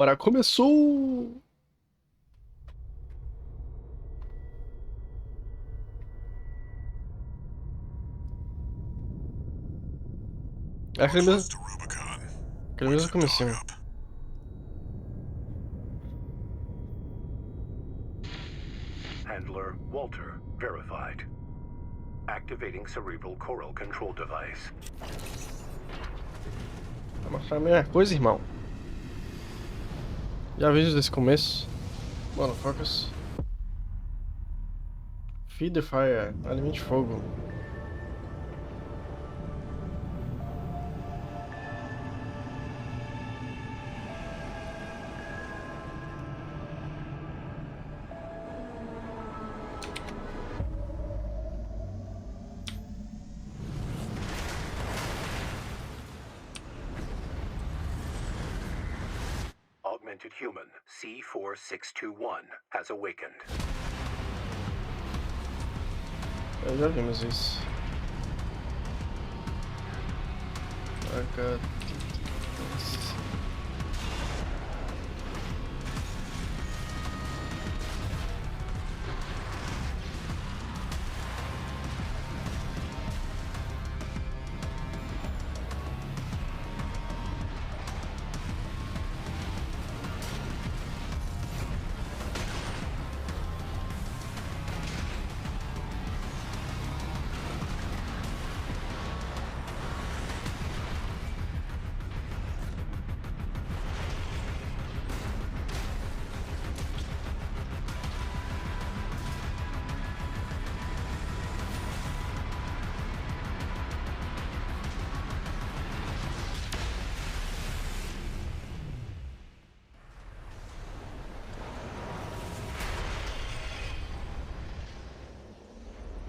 Ora começou! É aquele mesmo comecinho. Handler Walter verified. Activating cerebral coral control device. Vai mostrar a mesma coisa, irmão. Já vi desse começo. Mano, focus. Feed the fire. Alimente fogo. Augmented human C4621 has awakened. Já vimos isso.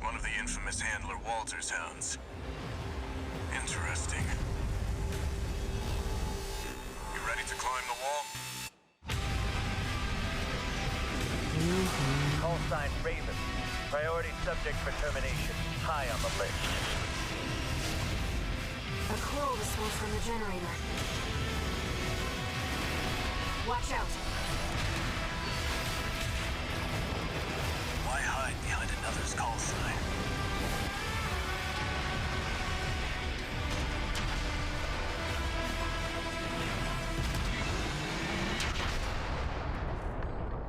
One of the infamous Handler Walter's hounds. Interesting. You ready to climb the wall? Call sign Raven. Priority subject for termination. High on the list. A coral response from the generator. Watch out. Why hide behind another's call sign?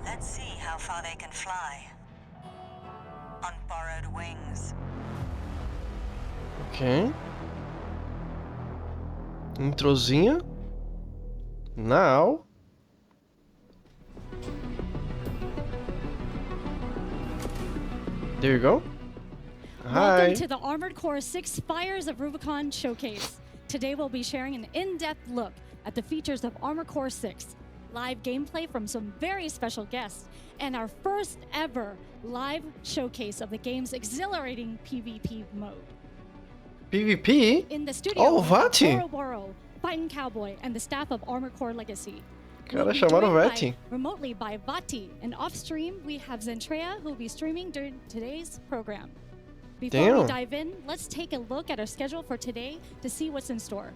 Let's see how far they can fly. On borrowed wings. Ok. Introzinha. Now. There you go. Hi. Welcome to the Armored Core 6 Fires of Rubicon Showcase. Today we'll be sharing an in-depth look at the features of Armored Core 6, live gameplay from some very special guests, and our first ever live showcase of the game's exhilarating PvP mode. PvP? In the studio, Oh, we have Vati. Boro Boro, Fightin' Cowboy, and the staff of Armored Core Legacy. Cara, We'll be chamaram joined Vati. remotely by Vati, and off stream we have Zentrea, who will be streaming during today's program. Before we Damn. dive in, let's take a look at our schedule for today to see what's in store.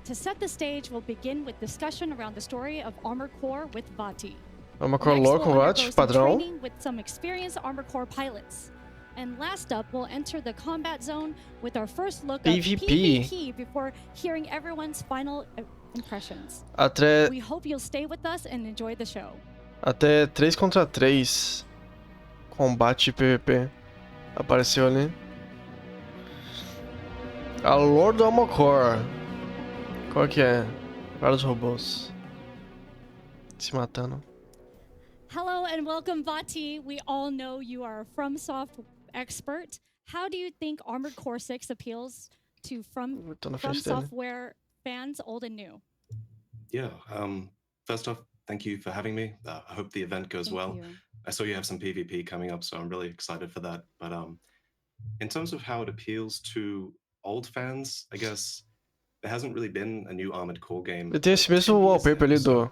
To set the stage, we'll begin with discussion around the story of Armored Core with Vati. Vamos Next, colocar com we'll o undergo Vati, some padrão. training with some experienced Armored Core pilots. And last up, we'll enter the combat zone with our first look PvP. at PvP before hearing everyone's final impressions. Até, We hope you'll stay with us and enjoy the show. até 3 contra 3. Combate PvP. Apareceu ali. A lore do Amocor. Qual que é? Vários robôs se matando. Hello and welcome, Vati. We all know you are a FromSoft expert. How do you think Armored Core 6 appeals to Tô na From frente dele. Software fans, old and new? Yeah. First off, thank you for having me. I hope the event goes Thank well. you. I saw you have some PvP coming up, so I'm really excited for that. But in terms of how it appeals to old fans, I guess there hasn't really been a new Armored Core game. Ele tem esse for 10 mesmo years wallpaper now, ali so do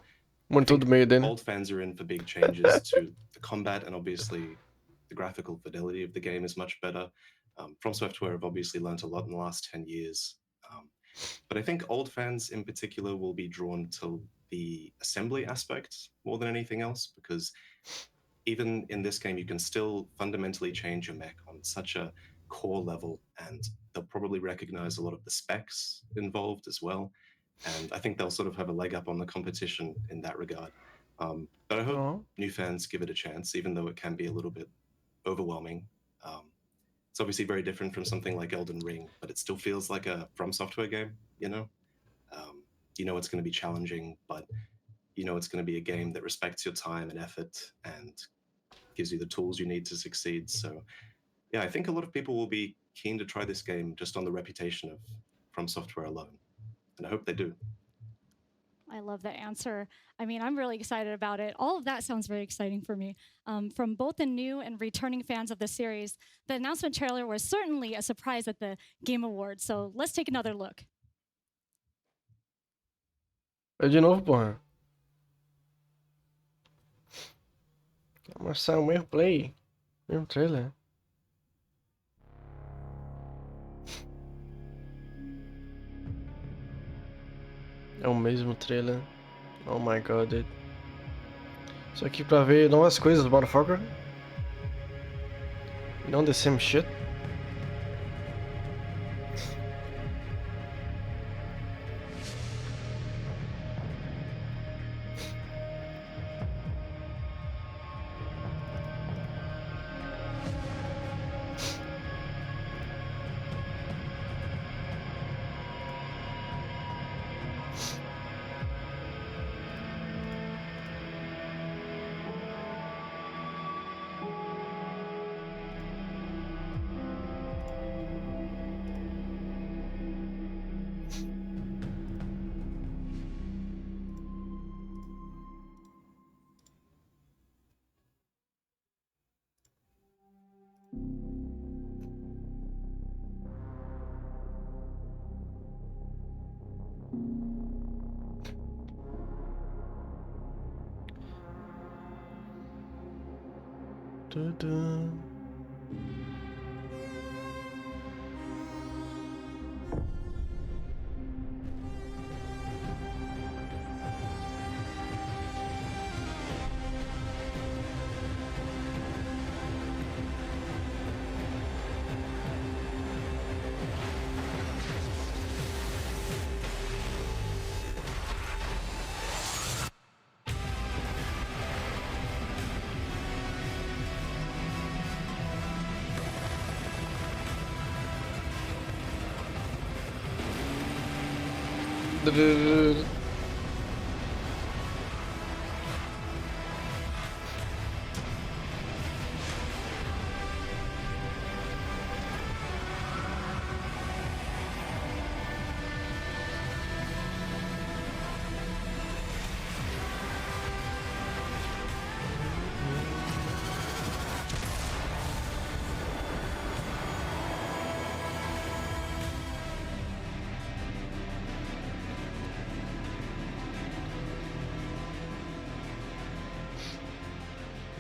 monitor do meio dele. old fans are in for big changes to the combat, and obviously the graphical fidelity of the game is much better. From Software have obviously learned a lot in the last 10 years. But I think old fans in particular will be drawn to the assembly aspect more than anything else, because even in this game, you can still fundamentally change your mech on such a core level, and they'll probably recognize a lot of the specs involved as well. And I think they'll sort of have a leg up on the competition in that regard. But I hope Oh. new fans give it a chance, even though it can be a little bit overwhelming. It's obviously very different from something like Elden Ring, but it still feels like a From Software game, you know? You know it's going to be challenging, but you know it's going to be a game that respects your time and effort and gives you the tools you need to succeed. So yeah, I think a lot of people will be keen to try this game just on the reputation of From Software alone, and I hope they do. I love that answer. I mean, I'm really excited about it. All of that sounds very exciting for me. From both the new and returning fans of the series, the announcement trailer was certainly a surprise at the Game Awards. So let's take another look. É de novo, porra. Vai mostrar o mesmo play. Mesmo trailer. É o mesmo trailer. Oh my god, dude. Isso aqui pra ver novas coisas, motherfucker. Não the same shit. Tudo.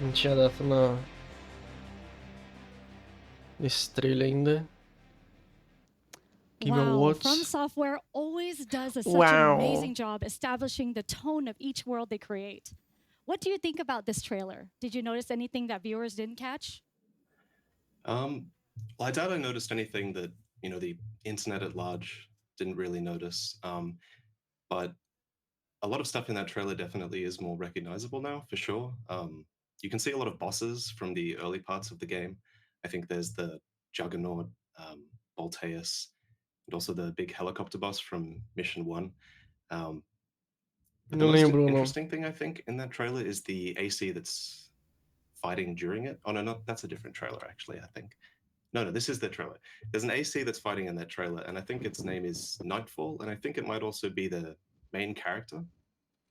Não tinha data nesse trailer ainda. Game Wow, Awards. From Software always does such an Wow. amazing job establishing the tone of each world they create. What do you think about this trailer? Did you notice anything that viewers didn't catch? Well, I doubt I noticed anything that the internet at large didn't really notice. But a lot of stuff in that trailer definitely is more recognizable now, for sure. You can see a lot of bosses from the early parts of the game. I think there's the Juggernaut, Voltaeus, and also the big helicopter boss from Mission 1. But the Não most lembro, não. interesting thing, I think, in that trailer is the AC that's fighting during it. Oh, no, that's a different trailer, actually, I think. No, this is the trailer. There's an AC that's fighting in that trailer, and I think its name is Nightfall, and I think it might also be the main character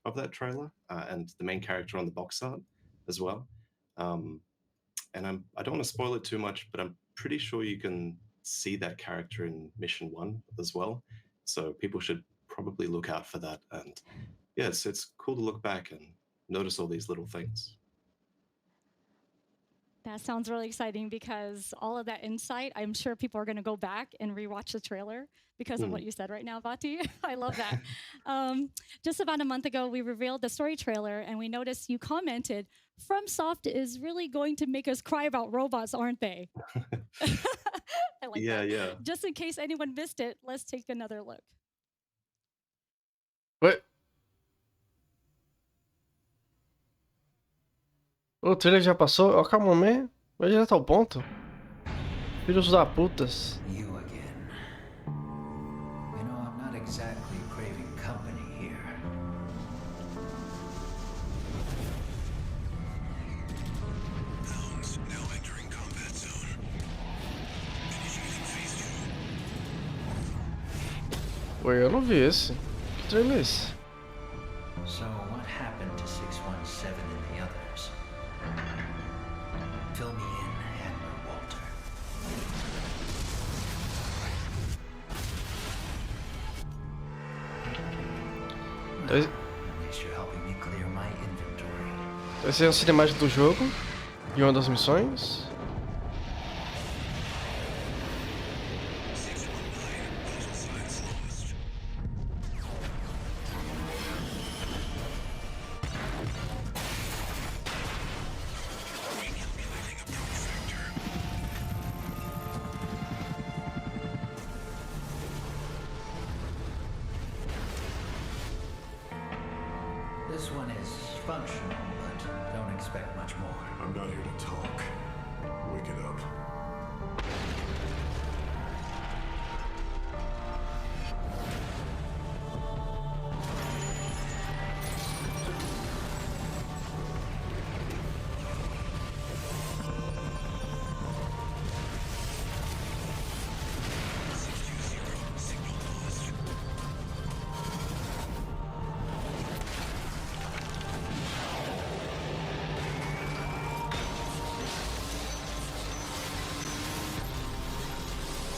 of that trailer, and the main character on the box art as well. And I don't want to spoil it too much, but I'm pretty sure you can see that character in Mission 1 as well. So people should probably look out for that. And yes, it's cool to look back and notice all these little things. That sounds really exciting because all of that insight, I'm sure people are going to go back and rewatch the trailer because of what you said right now, Vati. I love that. Just about a month ago, we revealed the story trailer and we noticed you commented, FromSoft is really going to make us cry about robots, aren't they? I like Yeah, that. yeah. Just in case anyone missed it, let's take another look. Ué? O trailer já passou? Oh, calma, man. Vai direto ao ponto. Filhos da putas. You again. You know, I'm not exactly craving company here. Hounds now entering combat zone. Initiating phase 2. Ué, eu não vi esse. Que trailer é esse? So, what happened to 617 and the others? Fill me in, Admiral Walter. Então, At least you're helping me clear my inventory. esse é a cinemática do jogo. E uma das missões. 619, vital signs lost. Recalculating approach vector. This one is functional, but don't expect much more. I'm not here to talk. Wake it up. Signal lost.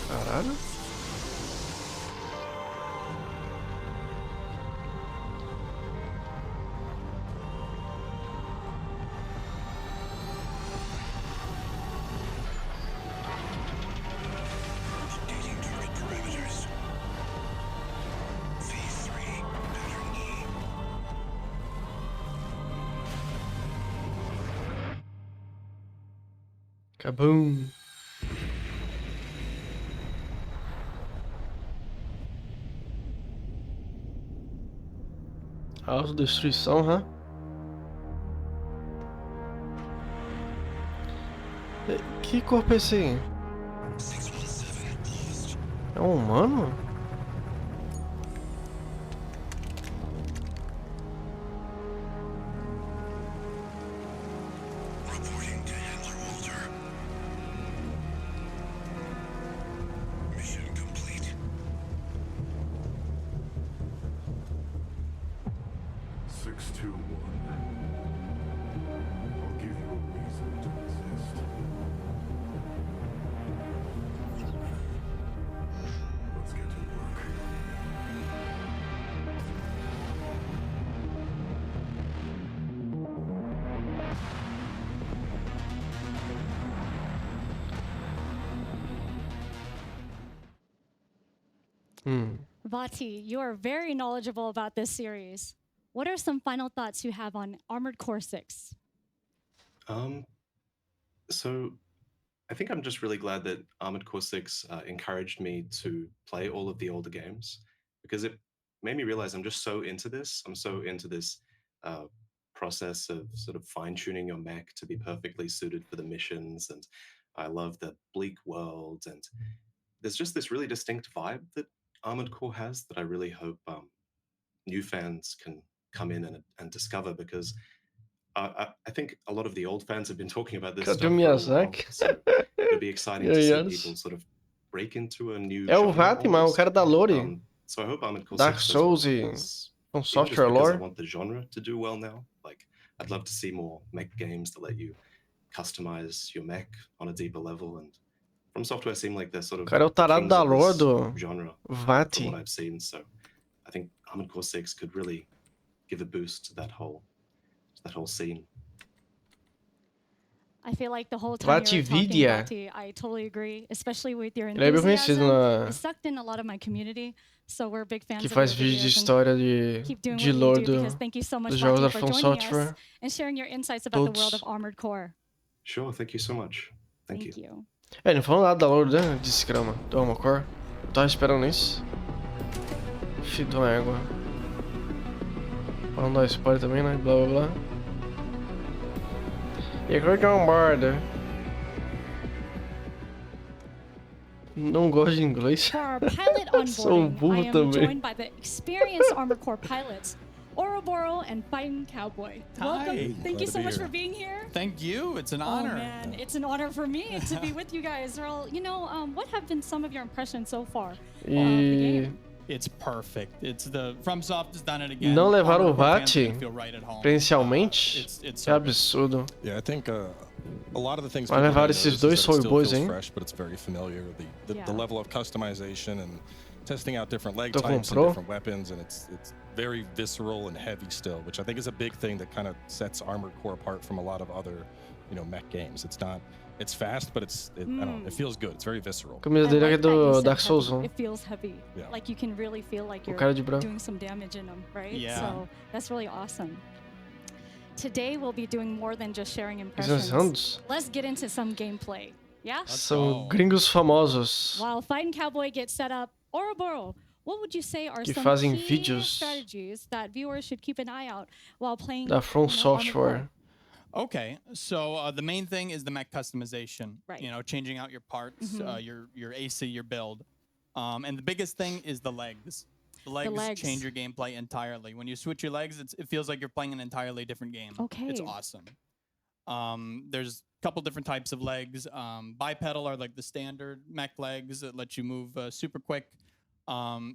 Caralho. Updating target parameters. Phase 3, pattern E. Kaboom. Autodestruição, hã? Que corpo é esse aí? 617 lost. É um humano? Reporting to Handler Walter. Mission complete. 621. I'll give you a reason to exist. Let's get to work. Vati, you are very knowledgeable about this series. What are some final thoughts you have on Armored Core 6? So I think I'm just really glad that Armored Core 6 encouraged me to play all of the older games because it made me realize I'm just so into this. I'm so into this process of sort of fine tuning your mech to be perfectly suited for the missions. And I love the bleak world. And there's just this really distinct vibe that Armored Core has that I really hope new fans can come in and discover because I think a lot of the old fans have been talking about this Cadê stuff o for a while. Miyazaki? So it'll be exciting to see people sort of break into a new É o genre Vatman, o almost. cara da Lore. So I hope Armored Core Dark 6 does well, Souls e because- com even just software because I lore. want the genre to do well now. Like, I'd love to see more mech games that let you customize your mech on a deeper level. And From Software seem like they're sort O of cara é o tarado kings da of lore this do genre from Vati. what I've seen. So I think Armored Core 6 could really give a boost to that whole scene. I feel like the whole time you were talking, Vatividia. Vati, I totally agree, especially with your Ele é bem conhecido enthusiasm. na... It sucked in a lot of my community, so we're big fans que of faz your vídeo de videos and história de, keep doing de what lore you do, because do, thank you so much, dos jogos da Vati, for From joining Software. us and sharing your insights about the world Todos. of Armored Core. Sure, thank you so much. Thank you. you. É, não falou nada da lore, né? De Scrama, do Armored Core. Eu tava esperando isso. Filho de uma égua. Pra não dar spoiler também, né? Blá blá blá. E agora que é um border. Não gosto de inglês. For our pilot Sou onboarding, burro I am também. joined by the experienced Armored Core pilots, Ouroboros and Fighting Cowboy. Welcome. Hi. Thank you Glad to so be much here. for being here. Thank you. It's an Oh honor. man, it's an honor for me to be with you guys. Earl, you know, what have been some of your impressions so far of the E game? It's perfect. It's the FromSoft has done it again. não levaram o Armored Core fans VAT are gonna feel right at home. presencialmente? It's Que absurdo. Yeah, I think a lot of the things Mas people levaram don't esses notice is dois that it still soyboys, feels hein? fresh, but it's very familiar. The Yeah. level of customization and testing out different leg Tu types and comprou? different weapons, and it's very visceral and heavy still, which I think is a big thing that kind of sets Armored Core apart from a lot of other, mech games. It's fast, but I don't know, it feels good. It's very visceral. A camisa I dele é like that you do said Dark Souls heavy. 1. It feels heavy. Yeah. Like you can really feel like O you're cara de branco. doing some damage in them, right? Yeah. So that's really awesome. Today we'll be doing more than just sharing Os impressions. anos Let's get into some gameplay. Yeah? são go. gringos famosos. While Fighting Cowboy gets set up, Ouroboros, what would you say are Que some fazem key vídeos strategies that viewers should keep an eye out while playing Da From Armored Software. Core? Okay, so the main thing is the mech customization. Right. You know, changing out your parts, your AC, your build, and the biggest thing is the legs. The legs change your gameplay entirely. When you switch your legs, it feels like you're playing an entirely different game. Okay. It's awesome. There's a couple different types of legs. Bipedal are like the standard mech legs that let you move super quick.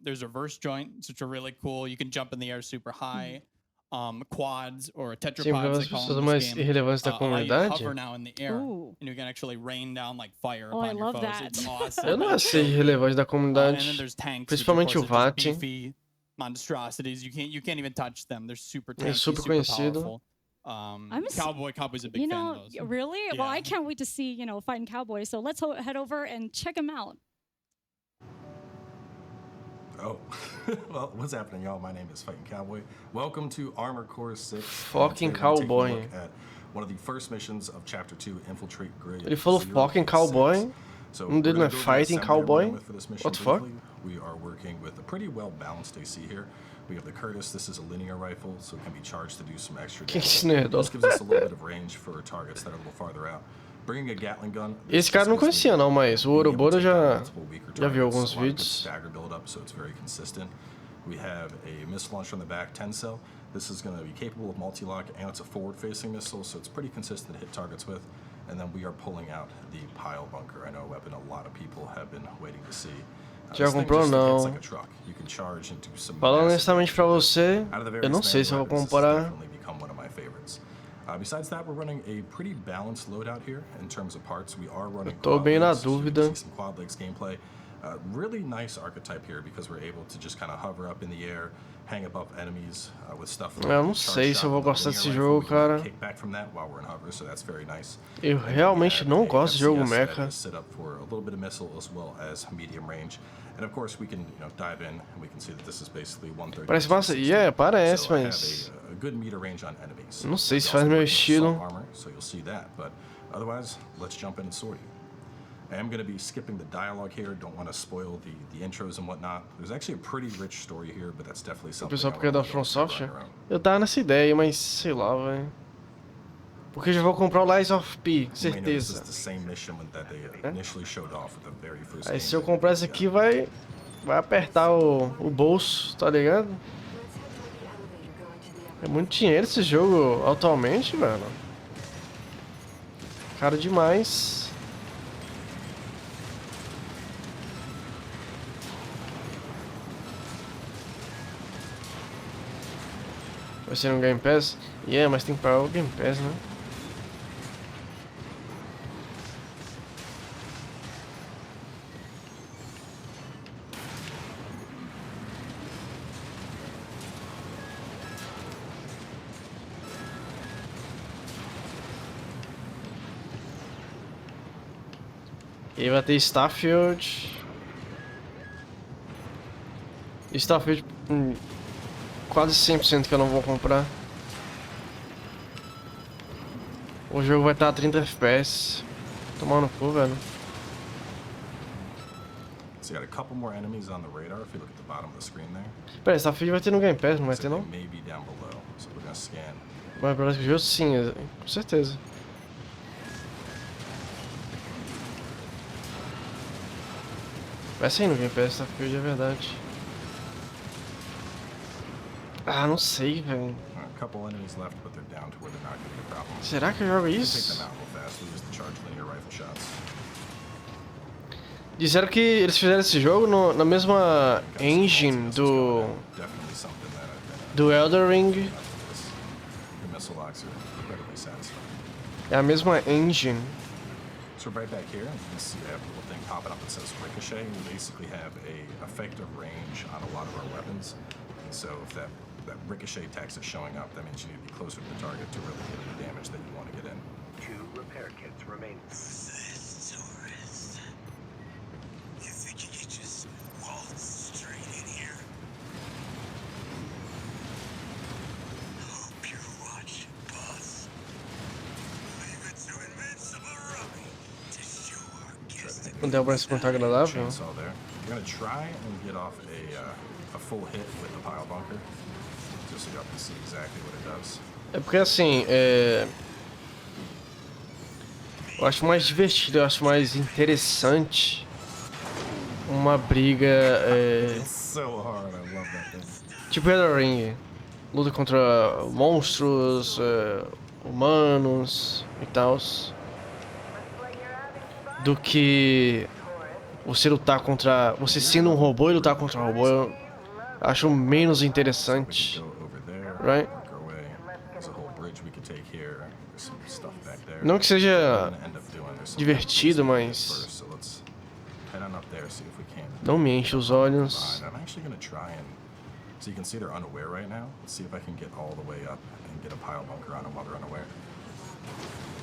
There's reverse joints, which are really cool. You can jump in the air super high. Quads or Sim, tetrapods, para they as call pessoas them in mais this game. irrelevantes da Allow you to comunidade. hover now in the air, Ooh. and you can actually rain down like fire Oh, I upon your love foes. that. It's awesome. Eu não achei irrelevante da And then comunidade. there's tanks, Principalmente which, o of course, are VAT. just beefy monstrosities. You can't even touch them. They're super tanky, super super conhecido. powerful. I'm Cowboy's a big You fan know, of those. really? Well, Yeah. I can't wait to see, Fighting Cowboy. So let's head over and check him out. Oh, well, what's happening, y'all? My name is Fighting Cowboy. Welcome to Armored Core 6. Fucking Today we're taking a cowboy. look at one of the first missions of Chapter 2, Infiltrate Grid. Ele falou fucking cowboy. So Um dele não é fighting cowboy? What the fuck? We are working with a pretty well-balanced AC here. We have the Curtis. This is a linear rifle, so it can be charged to do some extra Que damage. nerd. This gives us a little bit of range for targets that are a little farther out. Bringing a Gatling gun. Esse cara não conhecia não, mas o Ouroboros já viu alguns vídeos. Stagger build up, so it's very consistent. We have a missile launcher on the back, 10 cell. This is going to be capable of multi-lock, and it's a forward-facing missile, so it's pretty consistent to hit targets with. And then we are pulling out the pile bunker. I know a weapon a lot of people have been waiting to see. Já This thing comprou just não? hits like a truck. You can charge into some Falando massive honestamente pra você, out of the eu various não sei se eu vou weapons, this has comprar. definitely become one of my favorites. Besides that, we're running a pretty balanced loadout here in terms of parts. We are running Tô quad bem na legs, so you can dúvida. see some quad legs gameplay. Really nice archetype here because we're able to just kind of hover up in the air, hang above enemies with stuff. Like Eu não charge sei shot se eu vou with a gostar linear desse rifle. jogo, We can cara. kick back from that while we're in hover, so that's very nice. Eu And then we realmente have não a gosto de jogo FCS that mecha. is set up for a little bit of missile as well as medium range. And of course, we can dive in and we can see that this is basically 130. Parece massa. Parece, So I have mas a good meter range on enemies. não sei se We faz also meu work with estilo. assault armor, so you'll see that. But otherwise, let's jump in and sort it. I am going to be skipping the dialogue here. Don't want to spoil the intros and whatnot. There's actually a pretty rich story here, but that's definitely O something. pessoal I porque é da wanna From go through on Software. your own. Eu tava nessa ideia, mas sei lá, velho. Porque eu já vou comprar o Lies of P, You may notice certeza. it's the same mission that they initially showed off with the very first Aí game se eu that comprar we esse got. aqui vai apertar o bolso, tá ligado? É muito dinheiro esse jogo atualmente, velho. Caro demais. Vai ser no Game Pass? Mas tem que pagar o Game Pass, né? E aí vai ter Starfield. Starfield quase 100% que eu não vou comprar. O jogo vai estar a 30 FPS. Tomar no cu, velho. So you got a couple more enemies on the radar if you look at the bottom of the screen there. Pera, Starfield vai ter no Game Pass, não vai ter não? Maybe down below. So we're gonna scan. Vai para o jogo sim, com certeza. Vai sair no Game Pass, Starfield, é verdade. Ah, não sei, velho. A couple enemies left, but they're down to where they're not gonna be a problem. Será que eu jogo Take isso? them out real fast. We use the charged linear rifle shots. Disseram que eles fizeram esse jogo na mesma engine Definitely something that I've been do Elden Ring. the missile locks are incredibly satisfying. É a mesma engine. So right back here, you can see I have a little thing popping up that says Ricochet. We basically have a effective range on a lot of our weapons. And so if that Ricochet text is showing up, that means you need to be closer to the target to really get the damage that you want to get in. 2 repair kits remain. You think you could just waltz straight in here? Hope you're watching, boss. Leave it to Invincible Rummy to show our guest. Não deu pra se muito agradável. Chainsaw there. You're gonna try and get off a full hit with the pile bunker, just so you can see exactly what it does. É porque assim, eu acho mais divertido, eu acho mais interessante uma briga It's so hard. I love that thing. tipo Elden Ring, luta contra monstros, humanos e tal, do que você lutar contra, você sendo um robô e lutar contra um robô. Eu acho menos interessante, Go over there. right? Work our way. There's a whole bridge we could take here. There's some stuff back there. Não que seja We're gonna end up doing. There's some divertido, things mas first, so let's head on up there, see if we can. não me enche os olhos. I'm actually gonna try and so you can see they're unaware right now. Let's see if I can get all the way up and get a pile bunker on them while they're unaware.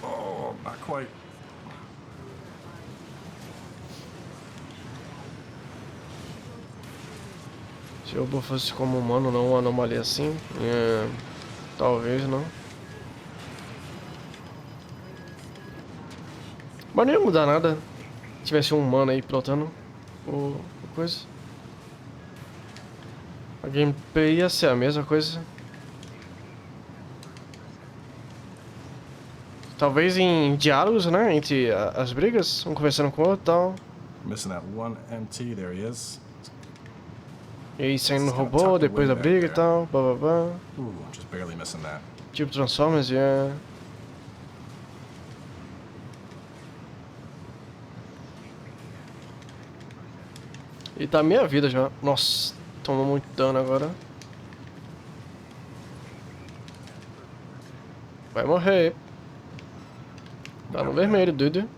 Oh, not quite. Se o robô fosse como humano, não uma anomalia assim, talvez não. Mas não ia mudar nada se tivesse um humano aí pilotando o coisa. A gameplay ia ser a mesma coisa. Talvez em diálogos, né? Entre as brigas, um conversando com o outro e tal. Missing that one MT, there he is. E aí saindo no robô, depois da briga e tal, blá blá blá. Just barely missing that. Tipo Transformers, yeah. E tá meia vida já. Nossa, tomou muito dano agora. Vai morrer. Tá no vermelho, doido.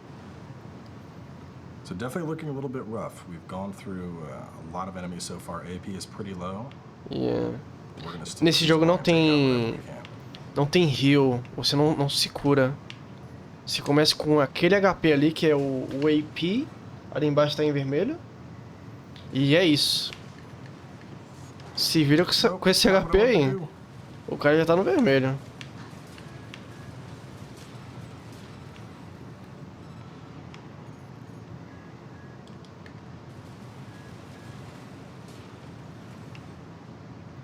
So definitely looking a little bit rough. We've gone through a lot of enemies so far. AP is pretty low. Yeah. We're gonna stick Nesse with jogo this não line and take out whatever tem... we can. Não tem heal. Você não se cura. Você começa com aquele HP ali que é o AP. Ali embaixo tá em vermelho. E é isso. Se vira com esse HP aí. O cara já tá no vermelho.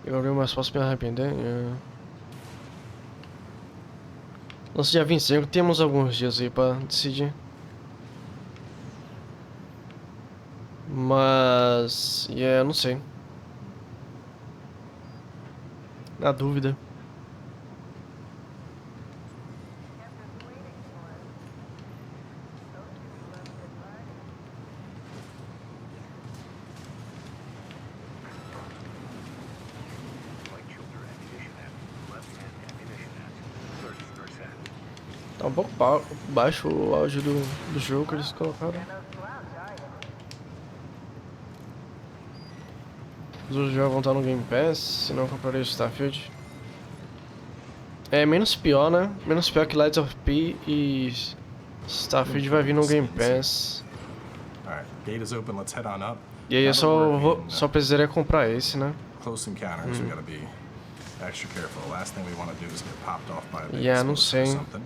Eu mais posso me arrepender. Nosso dia 25, temos alguns dias aí pra decidir. Mas... não sei. Na dúvida. Tá um pouco baixo o áudio do jogo que eles colocaram. Os outros jogos vão estar no Game Pass, se não comprarei o Starfield. É menos pior, né? Menos pior que Lights of P e Starfield vai vir no Game Pass. Gate is open. Let's head on up. E aí eu Now that we're in, só precisaria comprar esse, né? close encounters. We gotta be extra careful. The last thing we want to do is get popped off by a big Yeah, não explosive or sei. something.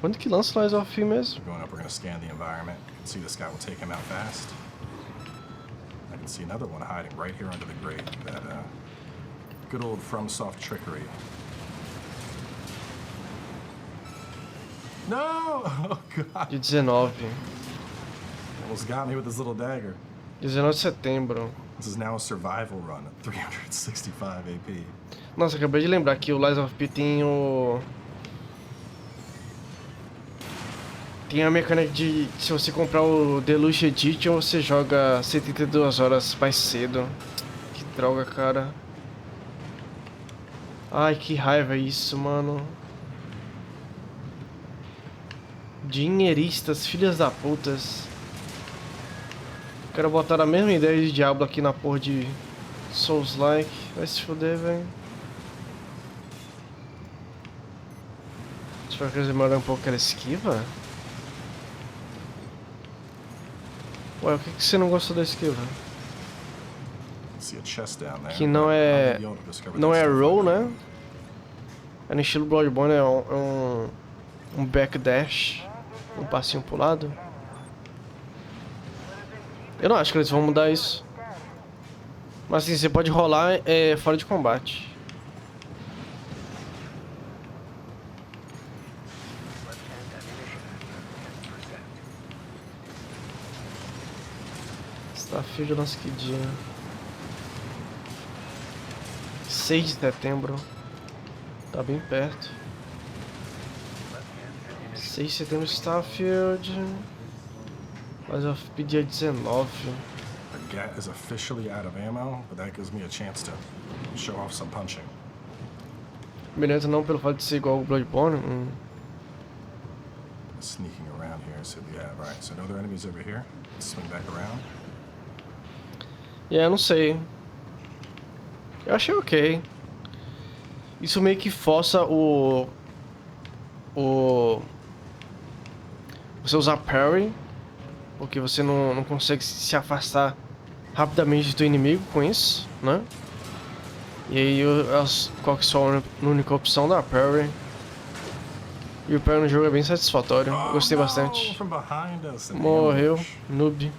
Quando que lança o Lies of P mesmo? Going up, we're gonna scan the environment. You can see this guy will take him out fast. I can see another one hiding right here under the grate. That good old FromSoft trickery. No! Oh god! De 19. Almost got me with his little dagger. 19 de setembro. This is now a survival run at 365 AP. Nossa, acabei de lembrar que o Lies of P tem o... Tem a mecânica de... Se você comprar o Deluxe Edition, você joga 72 horas mais cedo. Que droga, cara. Ai, que raiva isso, mano. Dinheiristas, filhas da putas. Quero botar a mesma ideia de Diablo aqui na porra de Souls-like. Vai se foder, velho. Será que eles demoraram um pouco aquela esquiva? Ué, o que você não gostou da esquiva? See a chest down there. Que não é... I'll be able to discover Não that é stuff roll, later. né? É no estilo Bloodborne, é um backdash. Um passinho pro lado. Eu não acho que eles vão mudar isso. Mas assim, você pode rolar fora de combate. Desafio de Lasquidinha. 6 de setembro. Tá bem perto. 6 de setembro, Starfield. Mas eu pedi dia 19. The gat is officially out of ammo, but that gives me a chance to show off some punching. Beleza, não pelo fato de ser igual ao Bloodborne. Sneaking around here, so we have. Alright, so no other enemies over here. Let's swing back around. Não sei. Eu achei ok. Isso meio que força você usar parry, porque você não consegue se afastar rapidamente do inimigo com isso, né? E aí qual que é a sua única opção da parry. E o parry no jogo é bem satisfatório, eu gostei bastante. From behind us, an Morreu, ambush. noob.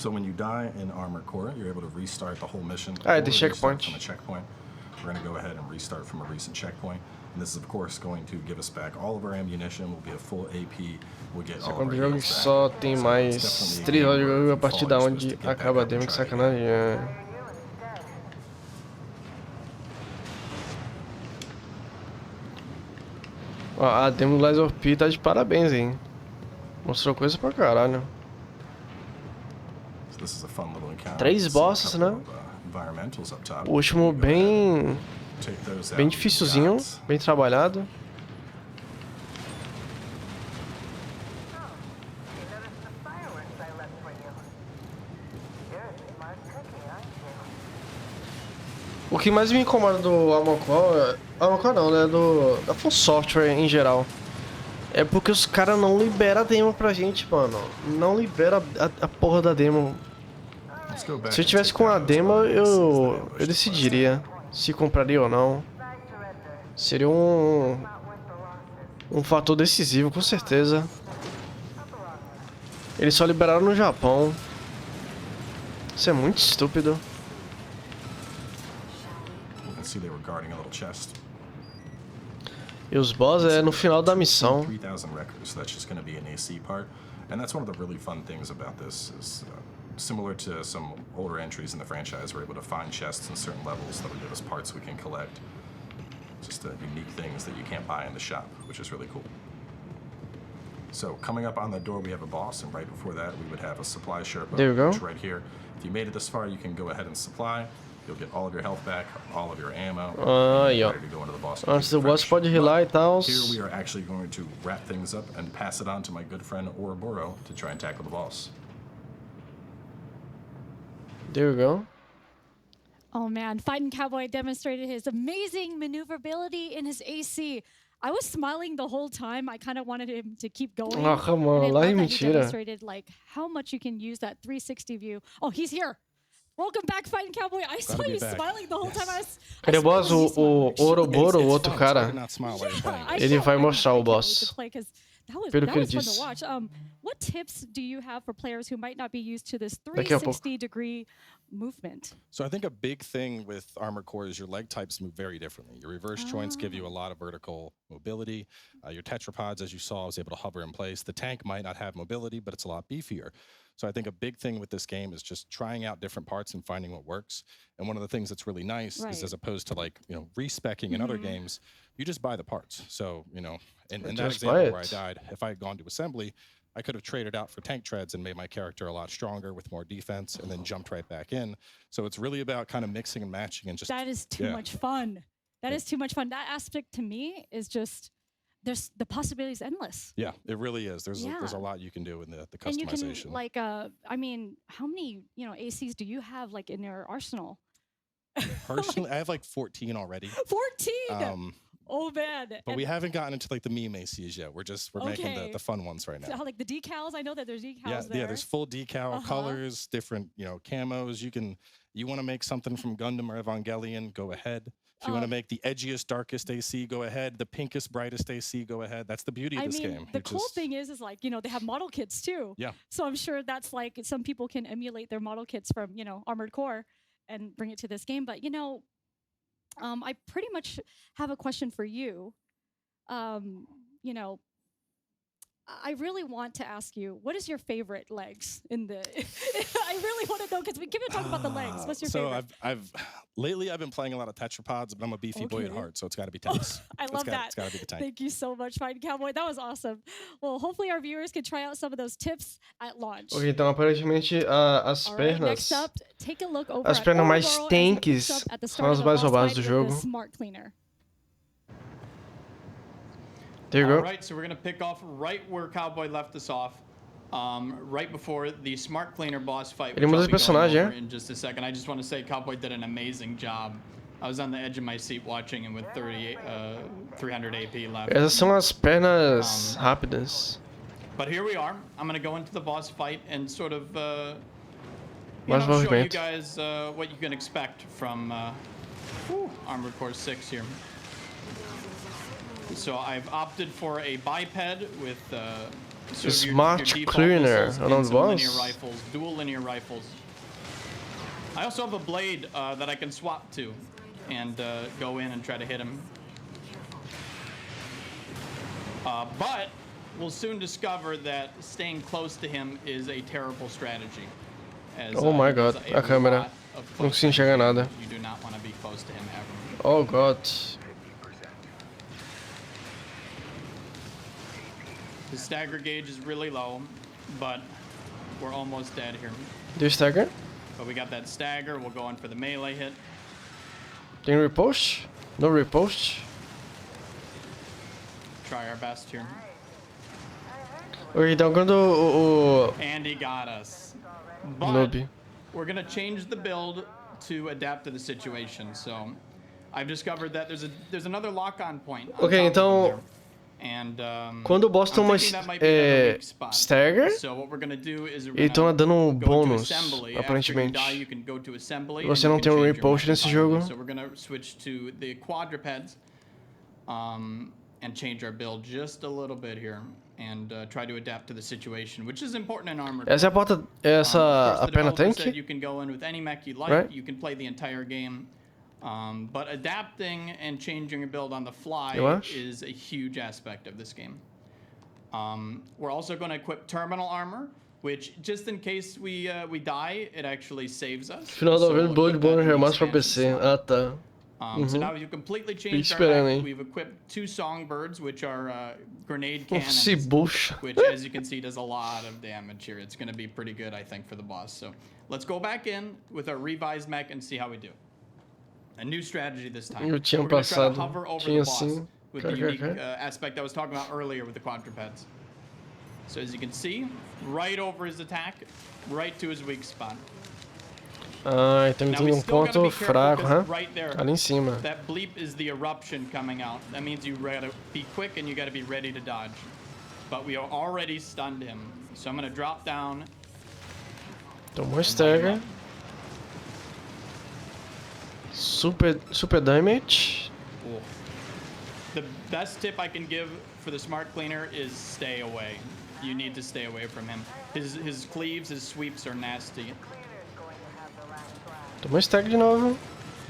So when you die in Armored Core, you're able to restart the whole mission. Ah, or the restart checkpoint. From a checkpoint. We're going to go ahead and restart from a recent checkpoint. And this is, of course, going to give us back all of our ammunition. We'll be a full AP. We'll get all of our Segundo jogo heals que back. só tem So mais it's definitely 3 a horas game de where jogo a if partir you da fall, you're onde supposed to get acaba a back up demo, and que try sacanagem. Ó, a demo do Lies of P tá de parabéns, hein? Mostrou coisa pra caralho. So this is a fun little encounter. 3 See a bosses, couple né? of, environmentals up top. O último We'll go ahead bem and take those out. bem We've dificilzinho, got- bem trabalhado. O que mais me incomoda do Armor não, né? Da From Software em geral. É porque os caras não liberam a demo pra gente, mano. Não libera a porra da demo. Let's go back Se eu and tivesse take com down a those demo, other ACs that eu ambushed us last decidiria se compraria ou não. Seria um fator decisivo, com certeza. Eles só liberaram no Japão. Isso é muito estúpido. You can see they were guarding a little chest. E os boss é no final da missão. 3,000 records, so that's just going to be an AC part. And that's one of the really fun things about this is similar to some older entries in the franchise, we're able to find chests in certain levels that will give us parts we can collect. Just unique things that you can't buy in the shop, which is really cool. So coming up on the door, we have a boss, and right before that, we would have a supply Sherpa, There you go. which right here. If you made it this far, you can go ahead and supply. You'll get all of your health back, all of your ammo. Aí, ó. ready to go into the boss. Antes do boss pode healar e tal. Here we are actually going to wrap things up and pass it on to my good friend Ouroboros to try and tackle the boss. There you go. Oh man, Fighting Cowboy demonstrated his amazing maneuverability in his AC. I was smiling the whole time. I kind of wanted him to keep going. Ah, come And I on, lá love é that he mentira. demonstrated like how much you can use that 360 view. Oh, he's here. Welcome back, Fighting Cowboy. I saw to be you back. smiling the whole time. I Cadê o boss? O Ouroboros, o outro fun. It's hard cara. to not smile while you're playing. Ele vai mostrar o boss. Pelo That que ele was fun disse. to watch. What tips do you have for players who might not be used to this Daqui a pouco. 360-degree movement? So I think a big thing with Armored Core is your leg types move very differently. Your reverse joints give you a lot of vertical mobility. Your tetrapods, as you saw, was able to hover in place. The tank might not have mobility, but it's a lot beefier. So I think a big thing with this game is just trying out different parts and finding what works. And one of the things that's really nice is, as opposed to like, you know, respecing in other games, you just buy the parts. So, you know, in that example where I died, if I had gone to assembly, I could have traded out for tank treads and made my character a lot stronger with more defense and then jumped right back in. So it's really about kind of mixing and matching and just... That is too much fun. That is too much fun. That aspect to me is just, the possibility is endless. Yeah, it really is. There's a lot you can do in the customization. And you can, like, I mean, how many, you know, ACs do you have, like, in your arsenal? Personally, I have like 14 already. 14? Oh, man. But we haven't gotten into like the meme ACs yet. We're making the fun ones right now. So, like the decals, I know that there's decals there. Yeah, there's full decal colors, different, you know, camos. You want to make something from Gundam or Evangelion, go ahead. If you want to make the edgiest, darkest AC, go ahead. The pinkest, brightest AC, go ahead. That's the beauty of this game. The cool thing is like, you know, they have model kits too. Yeah. So I'm sure that's like, some people can emulate their model kits from, you know, Armored Core and bring it to this game. But, you know, I pretty much have a question for you. You know, I really want to ask you, what is your favorite legs in the... I really want to know, because we keep talking about the legs. What's your favorite? So lately I've been playing a lot of tetrapods, but I'm a beefy boy at heart, so it's got to be tanks. I love that. It's got to be the tank. Thank you so much, Fighting Cowboy. That was awesome. Well, hopefully our viewers can try out some of those tips at launch. Ok, então aparentemente as pernas... Next up, take a look over as pernas mais tanques são as mais roubadas do jogo. Smart Cleaner. There you go. All right, so we're going to pick off right where Cowboy left us off. Right before the Smart Cleaner boss fight, which I'll be going over in just a second. I just want to say Cowboy did an amazing job. I was on the edge of my seat watching him with 300 AP left. Essas são as pernas rápidas. But here we are. I'm going to go into the boss fight and sort of show you guys what you can expect from Armored Core 6 here. So I've opted for a biped with Smart Cleaner, linear rifles, dual linear rifles. I also have a blade that I can swap to and go in and try to hit him. But we'll soon discover that staying close to him is a terrible strategy. As, oh my god, a câmera. Não consigo enxergar nada. You do not want to be close to him ever. Oh god. The stagger gauge is really low, but we're almost dead here. Do you stagger? But we got that stagger. We'll go in for the melee hit. Tem repost? No repost? Try our best here. Ok, então quando And he got us. But Noob. we're gonna change the build to adapt to the situation. So I've discovered that there's another lock-on point. Ok, então quando o boss toma stagger, ele tá dando um bônus, aparentemente. Você não tem um repost nesse jogo. So we're gonna switch to the quadrupeds and change our build just a little bit here and try to adapt to the situation, which is important in Armored Core. Essa é a porta, a perna tanque. You can go in with any mech you like. Right. You can play the entire game. But adapting and changing your build on the fly is a huge aspect of this game. We're also going to equip terminal armor, which just in case we die, it actually saves us. Final do evento, build bônus remaster pra PC. Ah, tá. So now you completely changed our mech. We've equipped 2 songbirds, which are grenade cannons, which, as you can see, does a lot of damage here. It's going to be pretty good, I think, for the boss. So let's go back in with our revised mech and see how we do. A new strategy this time. Eu tinha passado, tinha assim. With the unique aspect I was talking about earlier with the quadrupeds. So as you can see, right over his attack, right to his weak spot. Ah, então Now, tem we um still gotta ponto be careful fraco, 'cause hã? right there, Ali em cima. that bleep is the eruption coming out. That means you gotta be quick and you gotta be ready to dodge. But we already stunned him. So I'm gonna drop down. Tomou and light him stagger. up. Super damage. Cool. The best tip I can give for the smart cleaner is stay away. You need to stay away from him. His cleaves, his sweeps are nasty. Tomou stagger de novo.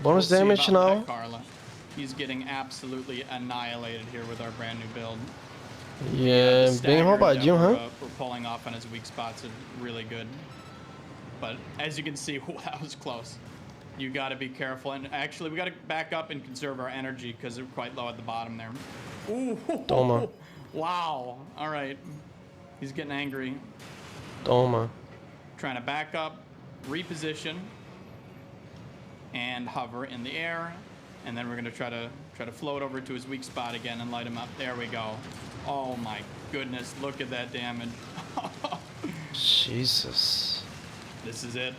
Bonus We'll see damage about now. that, Carla. He's getting absolutely annihilated here with our brand new build. E The é bem staggers roubadinho, that hã? we're pulling off on his weak spots are really good. But as you can see, that was close. You got to be careful. And actually, we got to back up and conserve our energy because we're quite low at the bottom there. Ooh. Toma. Wow. All right. He's getting angry. Toma. Trying to back up, reposition, and hover in the air. And then we're going to try to float over to his weak spot again and light him up. There we go. Oh my goodness. Look at that damage. Jesus. This is it.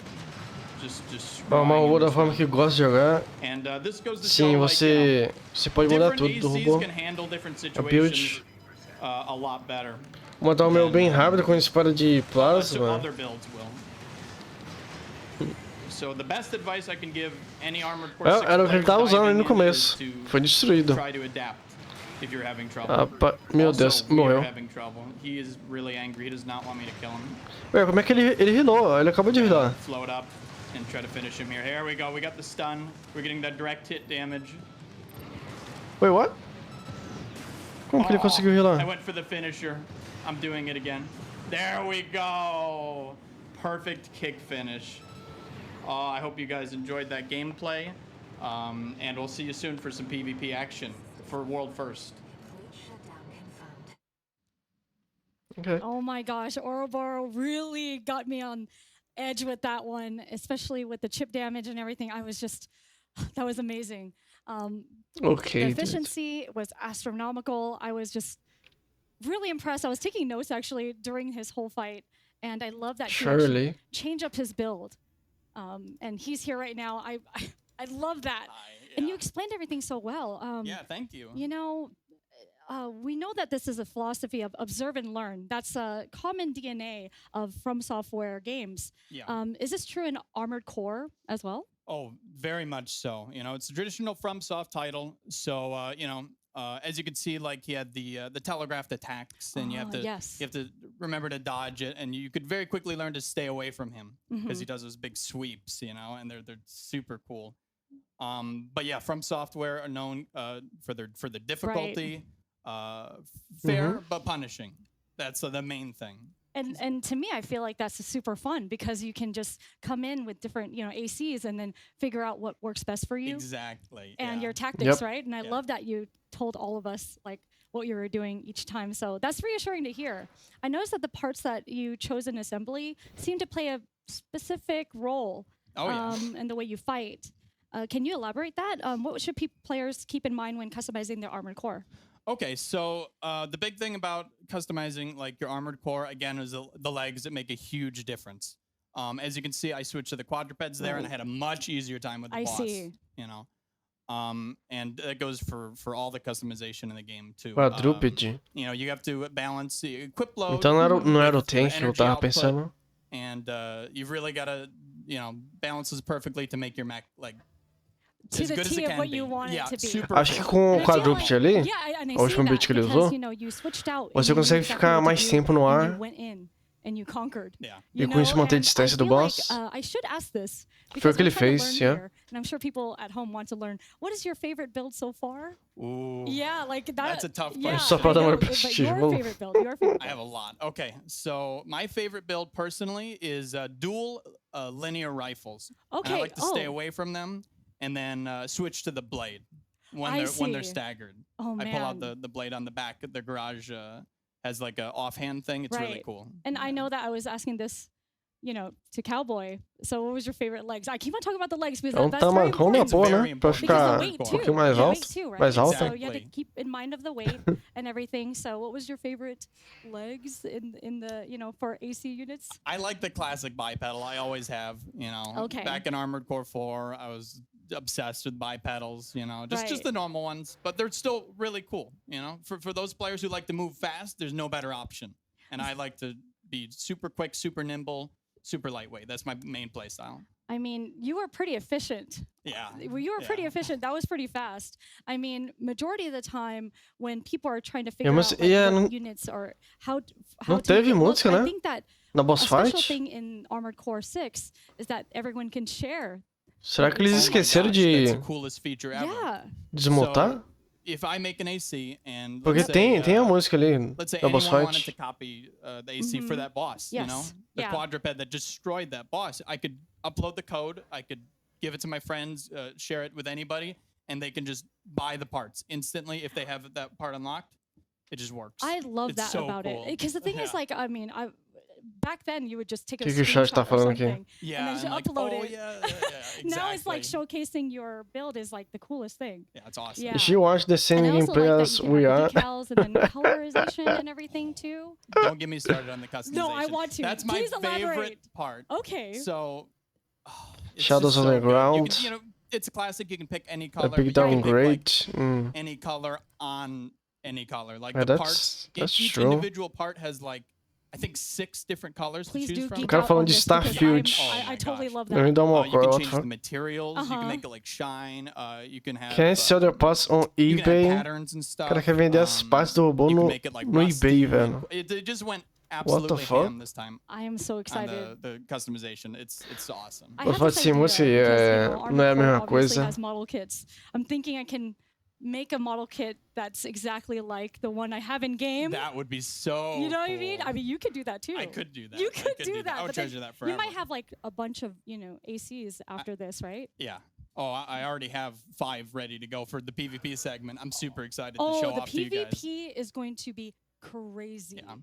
Bom, uma outra forma que gosto de jogar. Sim, você pode mudar tudo do robô. A build. Vou matar o meu bem rápido com espada de plasma. Era o que ele tava usando ali no começo. Foi destruído. Ah, meu Deus, morreu. Ué, como é que ele healou? Ele acabou de healar. And try to finish him here. Here we go. We got the stun. We're getting that direct hit damage. Wait, what? Como que ele conseguiu healar? I went for the finisher. I'm doing it again. There we go. Perfect kick finish. I hope you guys enjoyed that gameplay. And we'll see you soon for some PvP action for World First. Okay. Oh my gosh, Ouroboros really got me on edge with that one, especially with the chip damage and everything. I was just, that was amazing. Okay. The efficiency was astronomical. I was just really impressed. I was taking notes actually during his whole fight, and I love that he actually changed up his build. And he's here right now. I love that. Yeah. And you explained everything so well. Yeah, thank you. You know, we know that this is a philosophy of observe and learn. That's a common DNA of From Software games. Yeah. Is this true in Armored Core as well? Oh, very much so. You know, it's a traditional FromSoft title. So, you know, as you can see, like he had the telegraphed attacks, and you have to remember to dodge it, and you could very quickly learn to stay away from him because he does those big sweeps, you know, and they're super cool. But yeah, From Software are known for the difficulty. Fair but punishing. That's the main thing. And to me, I feel like that's super fun because you can just come in with different, you know, ACs and then figure out what works best for you. Exactly. And your tactics, right? And I love that you told all of us like what you were doing each time. So that's reassuring to hear. I noticed that the parts that you chose in assembly seem to play a specific role in the way you fight. Can you elaborate that? What should players keep in mind when customizing their Armored Core? Okay, so the big thing about customizing like your Armored Core, again, is the legs that make a huge difference. As you can see, I switched to the quadrupeds there, and I had a much easier time with the boss. You know, and that goes for all the customization in the game too. Quadrúpede. You know, you have to balance the equip load. Então não era o tank que eu tava pensando. And you've really got to, you know, balance this perfectly to make your mech like to the T of what you want it to be. Acho que com o quadrúpede ali, a última build que ele usou, você consegue ficar mais tempo no ar. And you conquered. E com isso manter a distância do boss. I should ask this. Foi o que ele fez, And I'm sure people at home want to learn. What is your favorite build so far? Ooh. Yeah, like that. That's a tough question. Só pra dar uma Your favorite build. Your favorite build. I have a lot. Okay, so my favorite build personally is dual linear rifles. Okay. And I like to stay away from them and then switch to the blade when they're staggered. Oh man. I pull out the blade on the back. The garage has like a offhand thing. It's really cool. And I know that I was asking this to Cowboy. So what was your favorite legs? I keep on talking about the legs because É um that's very tamanco da important. porra, very né? Pra important. Because ficar the weight um too. pouquinho mais The alto. weight too, right? Mais alta. So you had to Exactly. keep in mind of the weight and everything. So what was your favorite legs in the for AC units? I like the classic bipedal. I always have. Okay. Back in Armored Core 4, I was obsessed with bipedals. Just Right. the normal ones, but they're still really cool. For those players who like to move fast, there's no better option. And I like to be super quick, super nimble, super lightweight. That's my main play style. I mean, you were pretty efficient. Yeah. Well, you were pretty efficient. That was pretty fast. I mean, majority of the time when people are trying to figure mas- out like, yeah, what não- units or how não to make teve it look, música, I né? think that Na a boss special fight? thing in Armored Core 6 is that everyone can share. Será que eles Oh my esqueceram gosh, de That's the coolest feature ever. Yeah. desmutar? So, if I make an AC and Porque let's say, tem a música ali let's say na boss anyone wanted to fight. copy the AC for that boss, Yes. the Yeah. quadruped that destroyed that boss, I could upload the code, I could give it to my friends, share it with anybody, and they can just buy the parts instantly if they have that part unlocked. It just works. I love It's that so about cool. it. Because the thing is, Yeah. like, I mean, back then you would just take a Que o chat tá screenshot or falando aqui? something Yeah, and then and just like, upload oh, it. yeah, exactly. Now it's like showcasing your build is like the coolest thing. Yeah, it's awesome. Yeah. If you watch the same And I also gameplay like that as you can we have are, the decals and then colorization and everything too. Don't get me started on the customization. No, I want to. That's my Please favorite elaborate. part. Okay. So, it's Shadows just on so the good. ground. You can, it's a classic. You can pick any a color. big but you can pick, like, downgrade. Mm. any color on any color. Like Yeah, the that's- parts, that's each true. individual part has like I think 6 different colors Please to choose do from. geek O cara out falando on de this because Starfield. Oh I my totally gosh. love Eu me that. dou uma You cor, can what change the the fuck? materials. You Uh-huh. can make it like shine. You can have. Can't sell their parts on you can have eBay. patterns and O stuff. cara quer vender as partes do robô you no, can make it like no rusty. eBay, velho. It just went What the absolutely fuck? ham this time I am so on excited. the customization. It's awesome. I Mas have pode this ser idea música, because, não é a Armored mesma Core obviously coisa. has model kits. I'm thinking I can make a model kit that's exactly like the one I have in game. That would be so. You know what I mean? cool. I mean, you could do that too. I could do that. You I could could do that. I would but then treasure that forever. you might have like a bunch of ACs after this, right? Yeah. Oh, I already have 5 ready to go for the PvP segment. I'm super excited to Oh, show the off to you guys. PvP is going to be crazy. Yeah.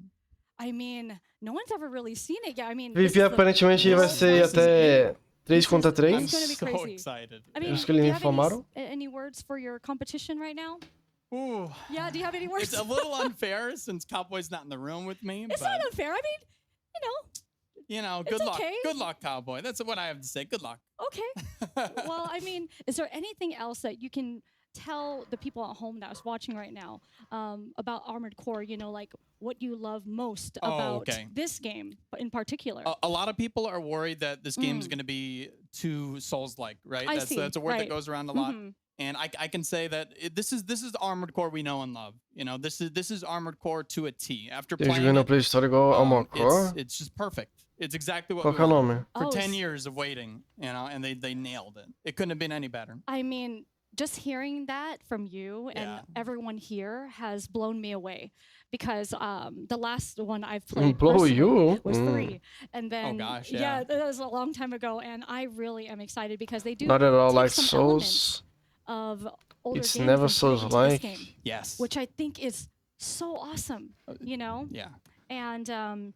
I mean, no one's ever really seen it yet. I mean, this PvP is the aparentemente vai world's ser first até 3 contra I'm 3. gonna be So crazy. excited. I mean, Isso que do eles you have informaram. any words for your competition right now? Ooh. Yeah, do you have any words? It's a little unfair since Cowboy's not in the room with me. It's but, not unfair. I mean, good it's luck. okay. Good luck, Cowboy. That's what I have to say. Good luck. okay. Well, I mean, is there anything else that you can tell the people at home that is watching right now about Armored Core? Like what you love most about okay. this game in particular. A lot of people are worried that this game is going to be too Souls-like, right? I That's see, that's a word right. that goes around a lot. Mhm. And I can say that this is the Armored Core we know and love. This is Armored Core to a T. After Tem playing jogando na it, Play Store igual ao Armored Core. it's just perfect. It's exactly what Qual we que é o want. nome? For Oh, 10 s- years of waiting, and they nailed it. It couldn't have been any better. I mean, just hearing that from you and Yeah. everyone here has blown me away because the last one I've played Blow personally you? was Mm. 3, and then gosh, yeah. that was a long time ago, and I really am excited because they do Not at all take like some elements Souls. of older It's games never and put it into this Souls-like. game, Yes. which I think is so awesome. Yeah. And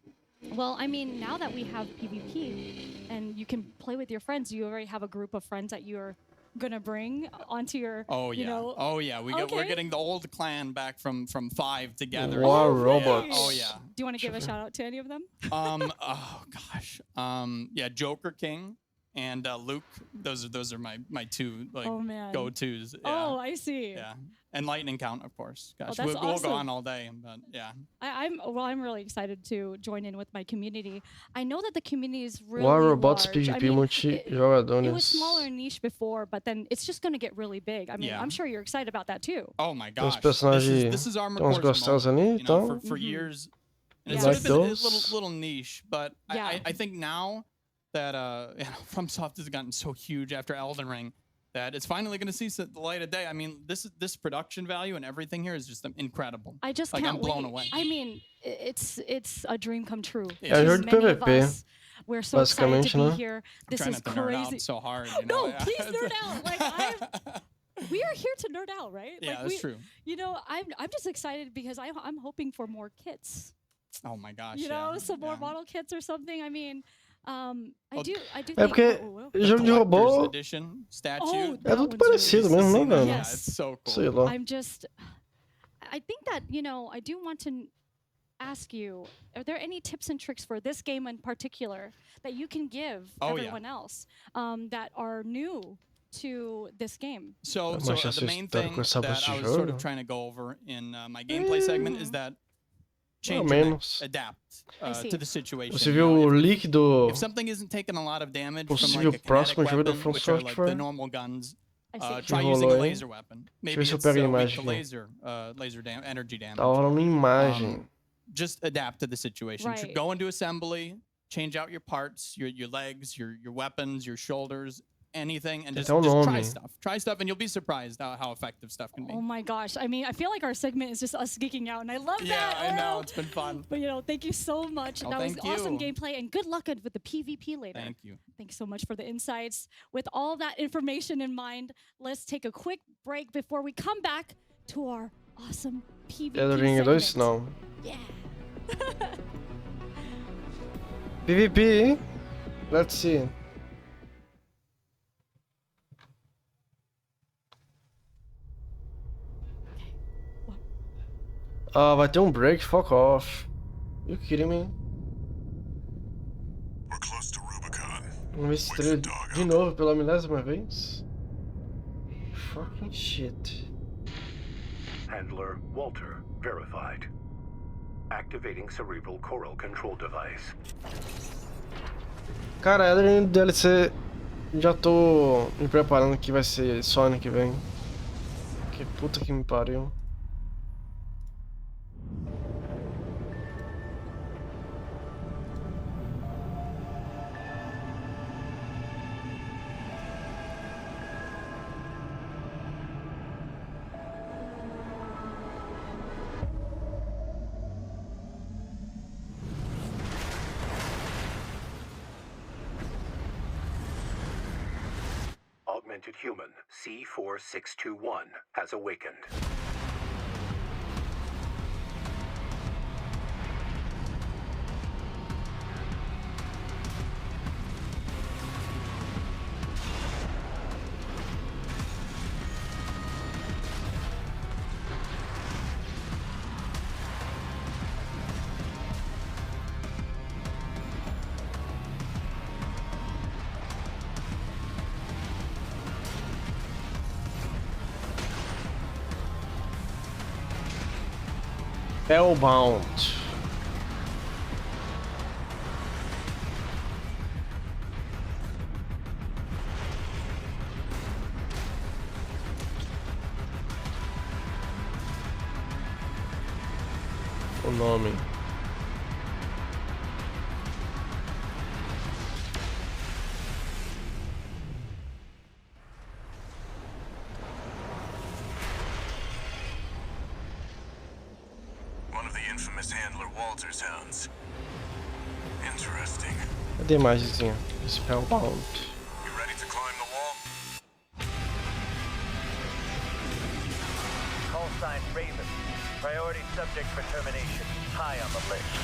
well, I mean, now that we have PvP and you can play with your friends, you already have a group of friends that you're gonna bring onto your. Oh yeah. You know, Oh yeah. We're Okay. getting the old clan back from 5 together. War really? robots. Oh yeah. Do you want to give a shout out to any of them? Oh gosh. Yeah, Joker King and Luke. Those are my 2 like Oh, man. go-tos. Yeah. Oh, I see. Yeah. And Lightning Count, of course. Gosh, that's we'll go awesome. on all day, but yeah. I'm really excited to join in with my community. I know that the community is really War Robots large. I PvP mean, it multijogadores. was smaller and niche before, but then it's just going to get really big. I mean, Yeah. I'm sure you're excited about that too. Oh my Tem uns gosh. personagens. This is Armored Tem uns Core's gostosos moment, ali, então. for years. And Yeah. it's sort Like of been a those? little niche, but Yeah. I think now that FromSoft has gotten so huge after Elden Ring that it's finally going to see the light of day. I mean, this production value and everything here is just incredible. I just Like, can't I'm blown wait. away. I mean, it's a dream come true. Yeah. Eu To heard de many of PVP, us. We're so excited to basicamente, be né? here. I'm This trying is not to nerd crazy. out so hard. No, Yeah. please nerd out. Like we are here to nerd out, right? Yeah, like, that's true. I'm just excited because I'm hoping for more kits. Oh my gosh. You know, yeah. some more Yeah. model kits or something. I mean, I do É think. porque jogo de Collector's robô Edition statue. Oh, é that tudo one's parecido really mesmo, não, Seen that? velho? Yeah, Yes. it's so cool. Sei lá. I'm just. I think that I do want to ask you: are there any tips and tricks for this game in particular that you can give Oh, yeah. everyone else that are new to this game? So, Mas já the main assistaram thing com essa that voz I de was sort jogo? of trying to go over in my gameplay segment is that change Pelo your menos. mech, adapt I see. to the situation. Você you viu know, o leak do if something isn't taking a lot of damage from possível like a próximo kinetic jogo da weapon, From which are like Software? the normal guns, I see. try Que using a rolou, hein? laser weapon. Deixa eu Maybe ver se eu it's pego a weak imagem to aqui. laser energy damage. Tá rolando imagem. Just adapt to the situation. Right. Go into assembly, change out your parts, your legs, your weapons, your shoulders, anything, and Tem just até um try nome. stuff. Try stuff, and you'll be surprised how effective stuff can be. Oh my gosh! I mean, I feel like our segment is just us geeking out, and I love Yeah, that. I know. Oh. It's been fun. But thank you so much. Oh, that was thank awesome you. gameplay, and good luck with the PvP later. Thank you. Thanks so much for the insights. With all that information in mind, let's take a quick break before we come back to our awesome PvP É do Ring 2? segment. Não. Yeah. PvP. Let's see. Ah, vai ter um break? Fuck off. You kidding me? We're close to Rubicon. Vamos ver esse trailer de novo pela milésima vez. Fucking shit. Handler Walter verified. Activating cerebral coral control device. Cara, Elden DLC já tô me preparando que vai ser só ano que vem. Que puta que me pariu. Augmented human C4621 has awakened. Hellbound. O nome. One of the infamous handler Walter's hounds. Interesting. Cadê a imagenzinha? Spellbound. You ready to climb the wall? Call sign Raven. Priority subject for termination. High on the list.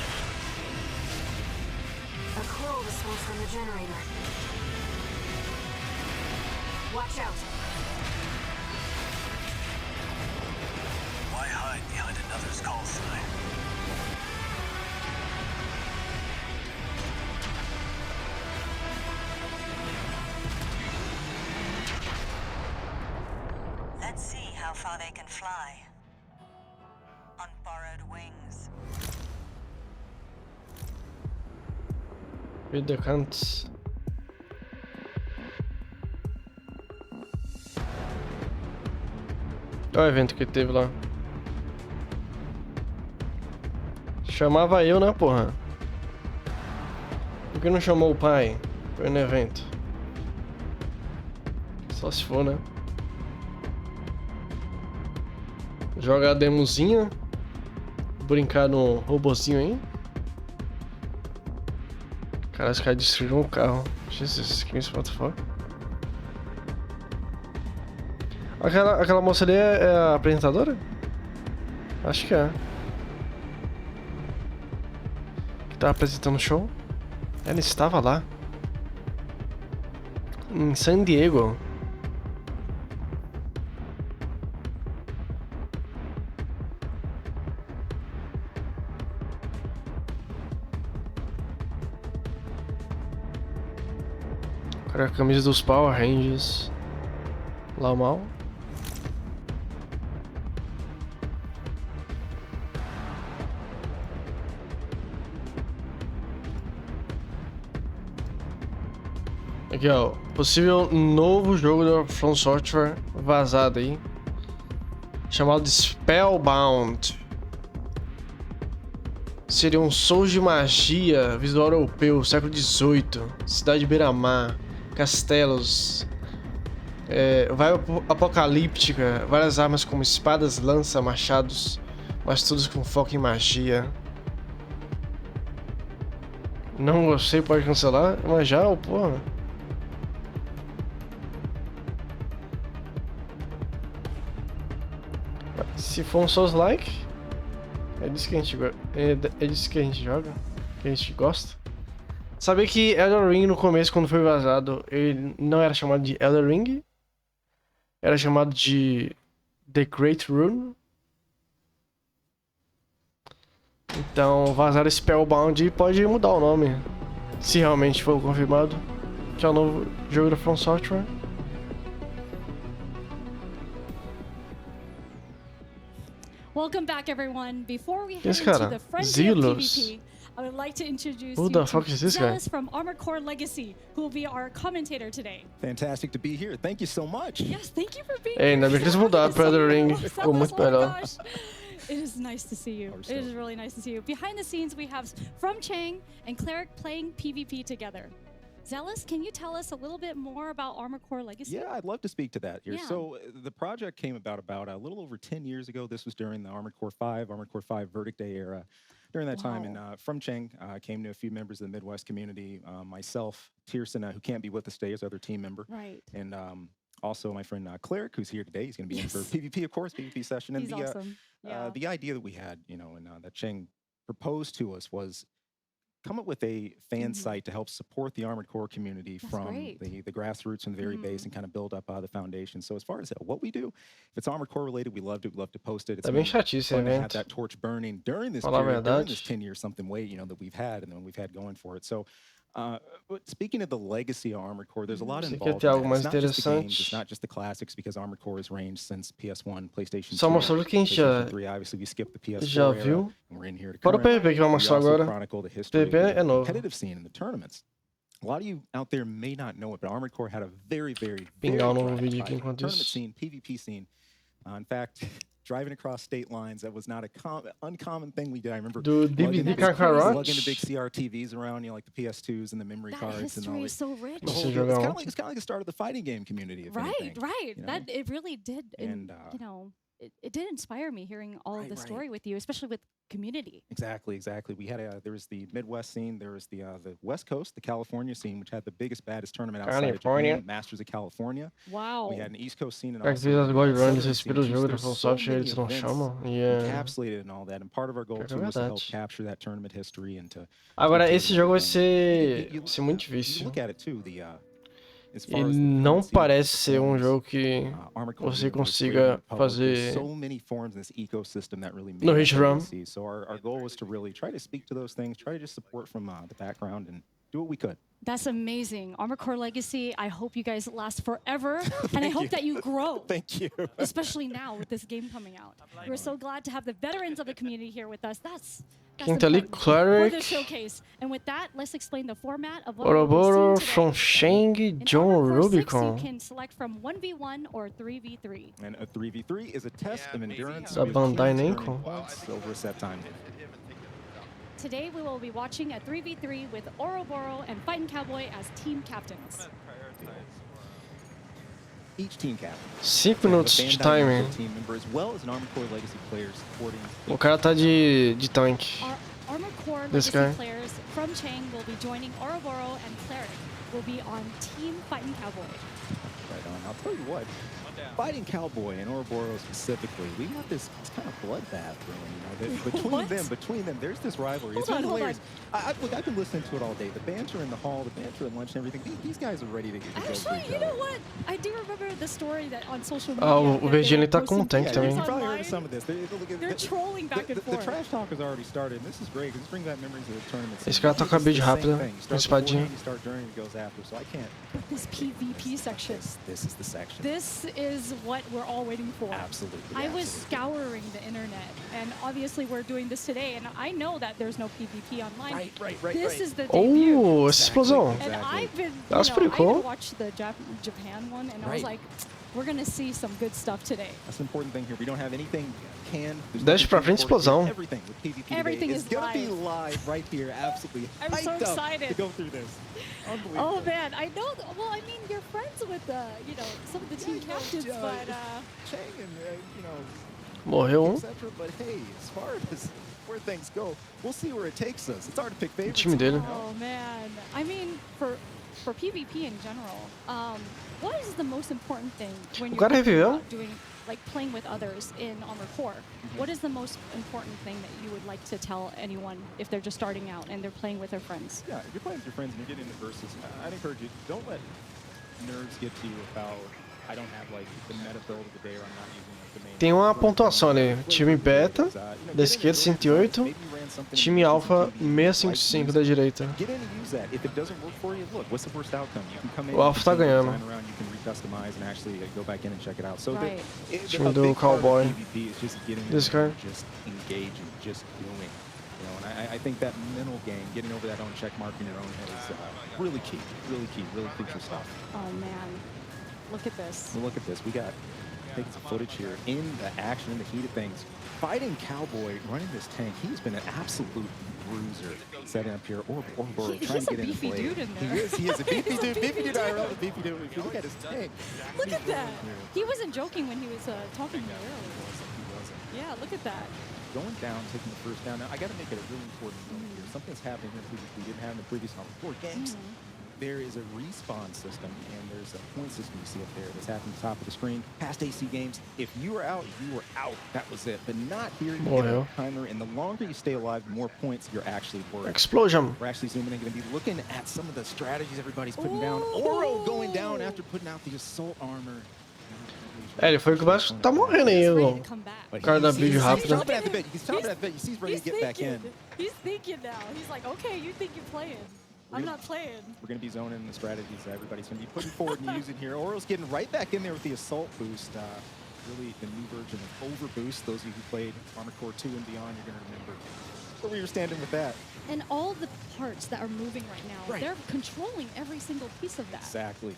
A coral response from the generator. Watch out. Why hide behind another's call sign? Let's see how far they can fly. On borrowed wings. Read the cantos. Olha o evento que teve lá. Chamava eu, né, porra? Por que não chamou o pai? Foi no evento. Só se for, né? Jogar a demozinha. Brincar no robozinho aí. Cara, os caras destruíram o carro. Jesus, que isso, what the fuck? Aquela moça ali é a apresentadora? Acho que é. Que tá apresentando o show. Ela estava lá. Em San Diego. Cara, a camisa dos Power Rangers. Lá mal. Aqui, ó. Possível novo jogo da From Software vazado aí. Chamado de Spellbound. Seria um Souls de magia, visual europeu, século XVIII. Cidade beira-mar, castelos. Vai apocalíptica, várias armas como espadas, lança, machados. Mas todos com foco em magia. Não gostei, pode cancelar? Mas já, porra. Se for um Souls-like, é disso que a gente é disso que a gente joga, que a gente gosta. Sabia que Elden Ring no começo, quando foi vazado, ele não era chamado de Elden Ring, era chamado de The Great Rune. Então vazar Spellbound pode mudar o nome, se realmente for confirmado que é o novo jogo da From Software. Welcome back, everyone. Before we head Yes, into cara. the frontier of Zelos. PvP, I would like to introduce Who you the fuck to is this guy? Zealous from Armored Core Legacy, who will be our commentator today. Fantastic to be here. Thank you so much. Yes, thank you for being Ei, ainda bem que eles mudaram pra Elden Ring, ficou muito melhor. It is nice to see you. It is really nice to see you. Behind the scenes, we have From Chang and Cleric playing PvP together. Zealous, can you tell us a little bit more about Armored Core Legacy? Yeah, I'd love to speak to that here. Yeah. So the project came about a little over 10 years ago. This was during the Armored Core 5 Verdict Day era. During that time, and From Cheng came to a few members of the Midwest community, myself, Tierson, who can't be with us today as our other team member. Right. And also my friend Cleric, who's here today. He's going to be in for PvP, of course, PvP session. And He's awesome. Yeah. the idea that we had, and that Cheng proposed to us was come up with a fan site to help support the Armored Core community from the grassroots and the very base and kind of build up the foundation. So as far as what we do, if it's Armored Core related, we love to post it. It's bem chatinho fun to have evento. that torch burning during this Falar a period, during verdade. this 10 years something way, that we've had and then we've had going for it. So but speaking of the legacy of Armored Core, there's a lot Você involved. quer ter algo mais It's not just the games, interessante? it's not just the classics, because Armored Core has ranged since PS1, PlayStation 2, Só mostrou o que a gente PlayStation 3. Obviously, we skipped the PS4 já era, viu. and we're in here to Fora o current. PvP que vai We mostrar also agora. chronicle the history PvP of é the novo. competitive scene in the tournaments. A lot of you out there may not know it, but Armored Core had a very, very, very Pingar um novo dry vídeo aqui enquanto tournament isso. scene, PvP scene. In fact, driving across state lines, that was not a uncommon thing we did. I remember Do lugging DVD the big- Kakarot? lugging the big CRTVs around, like the PS2s and the memory That cards and all history that. is so rich. The whole Você deal. joga It's kind onde? of like the start of the fighting game community. If Right, anything, right. you know? That it really did, And, it did inspire me hearing all of the story with you, especially with community. Exactly. We had there was the Midwest scene, there was the West Coast, the California scene, which had the biggest, baddest tournament outside of California. Japan, Masters of California. Wow. We had an East Coast scene and Será que also eles a gostam de Southern eles scene. respiram o jogo da There's From so Software, many eles não events chamam? E encapsulated in all that, and part of our goal Pior que too é was to help verdade. capture that tournament history and to. Agora, to esse jogo vai ser, You- ser muito you difícil. look at it too, as far E as the não currency, parece the ser um forms, jogo que Armored Core você Universe, consiga Freedom Republic, fazer there's so many forms in this ecosystem that really no make hit up run. legacy. So our goal was to really try to speak to those things, try to just support from the background and do what we could. That's amazing. Armored Core Legacy, I hope you guys last forever. And I hope that you grow. Thank you. Especially now with this game coming out. We're so glad to have the veterans of the community here with us. That's Quem tá ali? important for Cleric, the showcase. And with that, let's explain the format of what we'll be Ouroboros, seeing From today. Shang, In John Armored Core 6, Rubicon. you can select from 1v1 or 3v3. And a 3v3 is a test of endurance. Da with Bandai teams Namco. earning points over a set time. Today we will be watching a 3v3 with Ouroboros and Fightin' Cowboy as team captains. Each team captain. 5 will have a minutos de Bandai timer. Namco team member as well as an Armored Core Legacy player supporting. O cara tá de tanque. Armored Core This Legacy guy. players from Chang will be joining Ouroboros, and Cleric will be on Team Fightin' Cowboy. Right on. I'll tell you what. Fighting Cowboy and Ouroboros specifically, we got this kind of bloodbath going. Between them, there's this rivalry. It's Hold on. hilarious. Look, I've been listening to it all day. The banter in the hall, the banter at lunch, and everything. These guys are ready to go for each Actually, you other. know what? I do remember the story that on social media. Ah, o that Vegeta they ele were tá com posting um tank pictures também. You've probably heard online. of some of this. They're trolling back and The forth. trash talk has already started, and this is great because this brings back memories of the tournament. Esse cara toca It's build the same rápida, thing. You com start espadinha. beforehand, you start during, it goes after. So I can't. But this PvP section. This is the section. This is what we're all waiting for. Absolutely. I was scouring the internet, and obviously we're doing this today, and I know that there's no PvP online. Right. This is the debut. Oh, essa explosão. And I've been, That was I pretty cool. had watched the Japan one, and I was like, we're gonna see some good stuff today. That's the important thing here. We don't have anything canned. There's Dash nothing pra frente, pre-recorded. explosão. Everything with PvP Everything today is gonna be live. live right here. Absolutely. I'm so hyped up excited. to go through this. Unbelievable. Oh man, I know. Well, I mean, you're friends with some of the team captains, but Chang and Morreu um. etc. But hey, as far as where things go, we'll see where it takes us. It's hard to pick favorites. time dele. oh man, I mean, for PvP in general, what is the most important thing when O you're cara thinking reviveu? about doing like playing with others in Armored Core? What is the most important thing that you would like to tell anyone if they're just starting out and they're playing with their friends? Yeah, if you're playing with your friends and you're getting into versus, I'd encourage you, don't let nerves get to you about, I don't have like the meta build of the day or I'm not using like the main. Tem uma pontuação ali. Time beta, da esquerda 108, time alfa 655 da direita. Get in and use that. If it doesn't work for you, look, what's the worst outcome? You can come in, O Alpha tá ganhando. design around, you can recustomize and actually go back in and check it out. So Right. Time do Cowboy. PvP is just getting This in there guy. and just engaging, just doing. You know, and I think that mental game, getting over that own check mark in your own head is really key, really crucial stuff. Oh man, look at this. Well, look at this. We got taking some footage here in the action, in the heat of things. Fighting Cowboy, running this tank, he's been an absolute bruiser setting up here. Or trying He's to a get in beefy the play. dude in there. He is a beefy dude. Beefy dude, IRL, a beefy dude. If you look at his tank. Look at that. He wasn't joking when he was talking to me earlier. Yeah, look at that. Going down, taking the first down. Now, I got to make it a really important note here. Something's happening here we didn't have in the previous Armored Core games. There is a respawn system, and there's a point system you see up there that's happening at the top of the screen. Past AC games, if you were out, you were out. That was it. But not here. You get a timer, and the longer you stay alive, the more points you're actually worth. Explosion. We're actually zooming in, going to be looking at some of the strategies everybody's putting down. Oro going down after putting out the assault armor. É, ele foi o que mais tá morrendo aí, o cara da build He's rápida. chomping at the bit. He's chomping at the bit. You see he's ready to get back in. He's thinking now. He's like, okay, you think you're playing. I'm not playing. We're going to be zoning the strategies that everybody's going to be putting forward and using here. Oro's getting right back in there with the assault boost. Really the new version of overboost. Those of you who played Armored Core 2 and beyond, you're going to remember where we were standing with that. And all the parts that are moving right now, they're controlling every single piece of that. Exactly.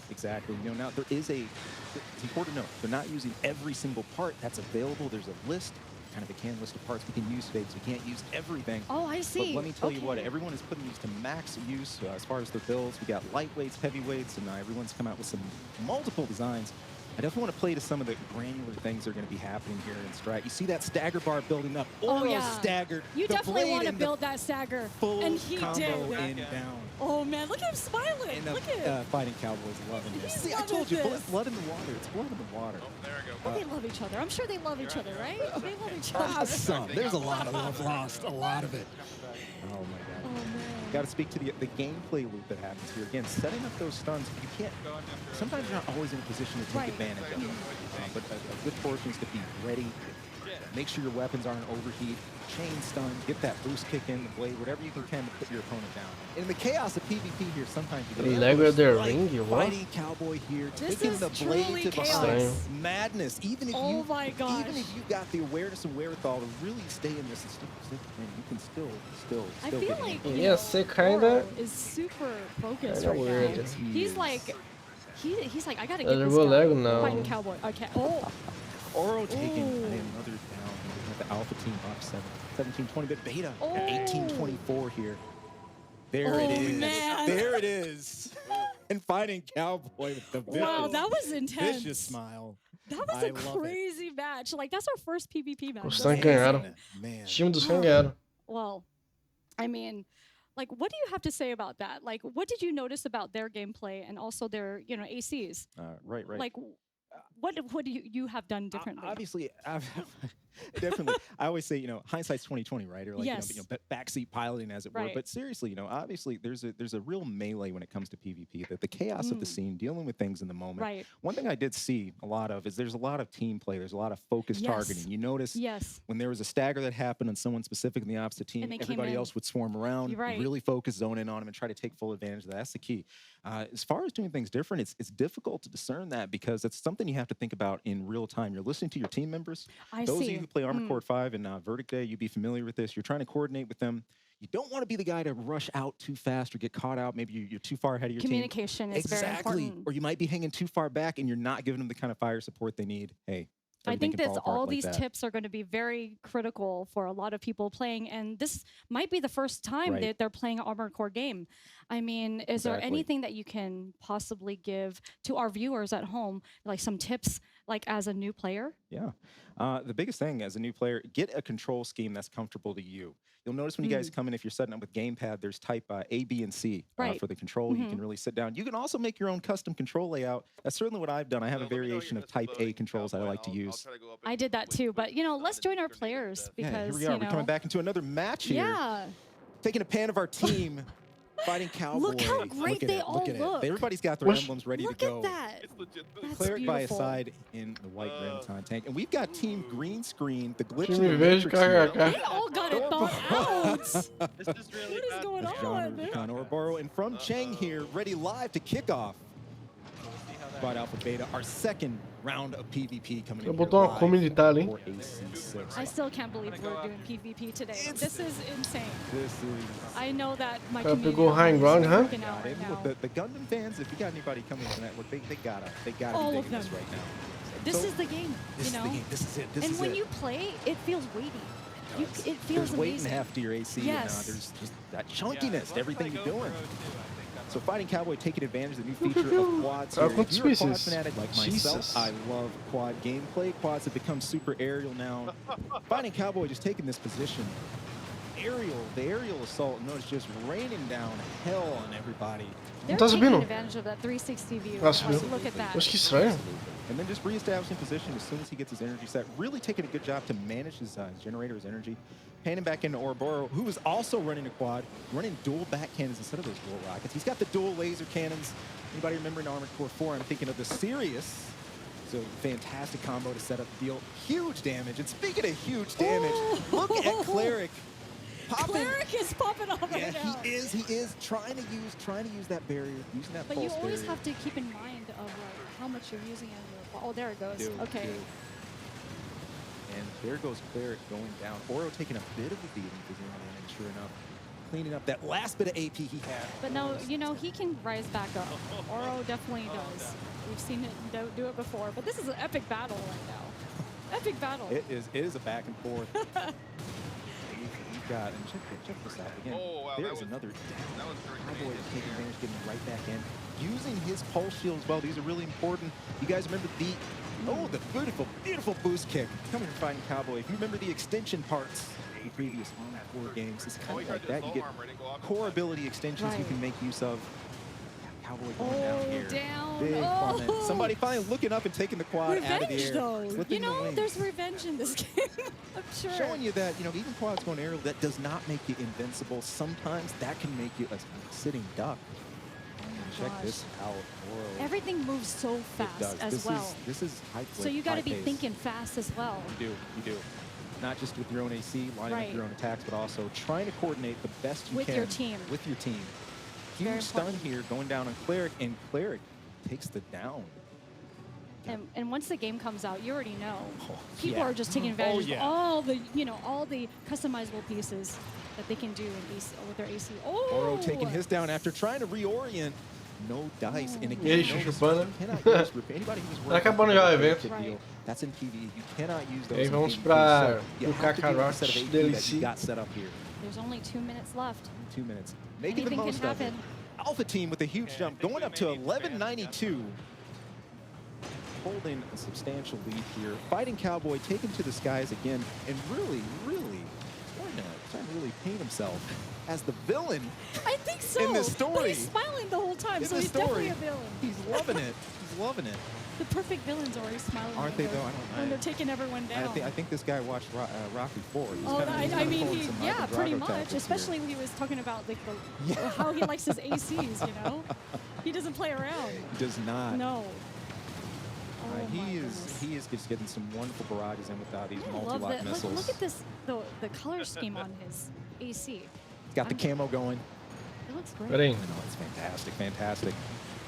You know, now there is it's important to note, they're not using every single part that's available. There's a list, kind of a can list of parts we can use today because we can't use everything. Oh, I see. But let me tell you what, everyone is putting these to max use as far as their builds. We got lightweights, heavyweights, and everyone's come out with some multiple designs. I definitely want to play to some of the granular things that are going to be happening here in Strat. You see that stagger bar building up. Oro staggered. You definitely want to build that stagger. Full and he combo did. in down. Oh man, look at him smiling. And look at him. Fighting Cowboys loving this. See, I told you, blood in the water. It's blood in the water. Oh, there we go. They love each other. I'm sure they love each other, right? They love each other. Some. There's a lot of love lost. A lot of it. Oh my God. Oh man. Got to speak to the gameplay loop that happens here. Again, setting up those stuns, you can't. Sometimes you're not always in a position to take advantage of them. But a good portion is to be ready. Make sure your weapons aren't overheat. Chain stun, get that boost kick in, the blade, whatever you can to put your opponent down. In the chaos of PvP here, sometimes you get Lego their ring, you what? Fighting Cowboy here, taking the blade to the heart. Madness. Even if even if you got the awareness and wherewithal to really stay in this and stick, you can still I feel like kinda is super focused kinda right weird. now. He's like I gotta get Ele this levou guy. Lego, não. Fighting Cowboy. Okay. Oh. Oro taking another down. The Alpha team up 17-20, but Beta at 18-24 here. There it is. Man. There it is. And Fighting Cowboy with the Wow, that was intense. vicious smile. That was a crazy match. Like that's our first PvP match. Os tanques ganharam. O time dos tanques ganharam. Well, I mean, like, what do you have to say about that? Like, what did you notice about their gameplay and also their, ACs? Right. Like, What would you have done differently? Obviously, definitely. I always say, hindsight's 2020, right? Or like, Yes. backseat piloting, as it were. Right. But seriously, obviously, there's a real melee when it comes to PvP. That the chaos of the scene, dealing with things in the moment. Right. One thing I did see a lot of is there's a lot of team play. There's a lot of focused targeting. You notice when there was a stagger that happened on someone specific in the opposite team, everybody else would swarm around, really focus, zone in on them, and try to take full advantage of that. That's the key. As far as doing things different, it's difficult to discern that because it's something you have to think about in real time. You're listening to your team members. Those of you who play Armored Core 5 and Verdict Day, you'd be familiar with this. You're trying to coordinate with them. You don't want to be the guy to rush out too fast or get caught out. Maybe you're too far ahead of your Communication team. is very important. Or you might be hanging too far back and you're not giving them the kind of fire support they need. Hey, I think that all these tips are going to be very critical for a lot of people playing, and this might be the first time that they're playing an Armored Core game. I mean, is there anything that you can possibly give to our viewers at home, like some tips, like as a new player? Yeah. The biggest thing as a new player, get a control scheme that's comfortable to you. You'll notice when you guys come in, if you're setting up with gamepad, there's type A, B, and C for the control. You can really sit down. You can also make your own custom control layout. That's certainly what I've done. I have a variation of type A controls that I like to use. I did that too, but let's join our players because here we are. We're coming back into another match here. Yeah. Taking a pan of our team. Fighting Cowboy. Look how great they all look. Everybody's got their emblems ready to go. Look at that. That's Cleric beautiful. by his side in the white Graviton tank. And we've got Team Green Screen, the glitch Time in the me vejo, Matrix here. They all got it thought out. This is really What is going That's John Rubicon Ouroboros. And from Cheng here, ready live to kick off. Squad Alpha Beta, our second round of PvP coming in. Botou uma como militar, hein? I still can't believe we're doing PvP today. This is insane. This is. I know that my Gotta community go high and ground, huh? freaking out right now. Look, the Gundam fans, if you got anybody coming to the network, they gotta All be of digging this them. right now. This So, is the game, This is the game. This is it. This and is when it. you play, it feels weighty. It feels There's weight and amazing. heft to your AC, Yes. and there's just that chunkiness to everything you're doing. So Fighting Cowboy taking advantage of the new feature of quads here. If you're a quad fanatic like myself, I love quad gameplay. Quads have become super aerial now. Fighting Cowboy just taking this position. The aerial assault, notice just raining down hell on everybody. They're tá taking subindo. advantage of that 360 view. Ah, subiu. Look at that. Acho que estranho. And then just reestablishing position as soon as he gets his energy set. Really taking a good job to manage his generator, his energy. Panning back into Ouroboros, who is also running a quad, running dual back cannons instead of those dual rockets. He's got the dual laser cannons. Anybody remember in Armored Core 4? I'm thinking of the Sirius. So fantastic combo to set up the deal. Huge damage. And speaking of huge damage, look at Cleric. Cleric is popping off right now. He is trying to use that barrier, using that But pulse you always barrier. have to keep in mind of like how much you're using it. Oh, there it goes. Okay. And there goes Cleric going down. Oro taking a bit of a beating for him, and sure enough, cleaning up that last bit of AP he had. But no, he can rise back up. Oro definitely does. We've seen it do it before. But this is an epic battle right now. Epic battle. It is a back and forth. We've got, and check this out again. Oh, wow, There's another down. Cowboy is taking advantage, getting right back in, using his pulse shield as well. These are really important. You guys remember the beautiful, beautiful boost kick coming from Fighting Cowboy. If you remember the extension parts in previous Armored Core games, it's kind of like that. You get core ability extensions you can make use of. Cowboy going down here. Big comment. Somebody finally looking up and taking the quad out of the air. Though. Flipping the wings. There's revenge in this game. I'm sure. Showing you that, even quads going aerial, that does not make you invincible. Sometimes that can make you a sitting duck. Check this out. Whoa. Everything moves so fast as well. This is high. So you got to be thinking fast as well. You do. Not just with your own AC, lining up your own attacks, but also trying to coordinate the best you with can. Your team. With your team. Huge stun here going down on Cleric, and Cleric takes the down. And once the game comes out, you already know. People yeah. are just taking advantage yeah. of all the, all the customizable pieces that they can do with their AC. Oro taking his down after trying to reorient. No dice. And again, E aí, chupando. Anybody who's Tá acabando já o evento. That's in PvE. You cannot use those. E aí vamos PvP, para so o Kakarot DLC. got set up here. There's only 2 minutes left. 2 minutes. Making Anything the most can of it. happen. Alpha team with a huge jump, going up to 1192. Holding a substantial lead here. Fighting Cowboy taken to the skies again, and really trying to really paint himself as the villain. I think so. In this story. But he's smiling the whole time, In so this he's definitely a villain. He's loving it. He's loving it. The perfect villains already smiling. Aren't they though? I don't know. When they're taking everyone down. I think this guy watched Rocky 4. He's Oh, I mean, pulling some yeah, Ivan pretty Drago much. tactics Especially here. when he was talking about like how he likes his ACs. You know, he doesn't play around. He does not. No. Oh he is just getting some wonderful barrages in with these I love multi-lock that. missiles. Look at this, the color scheme on his AC. He's got the camo going. It looks great. Peraí. I know, it's fantastic, fantastic.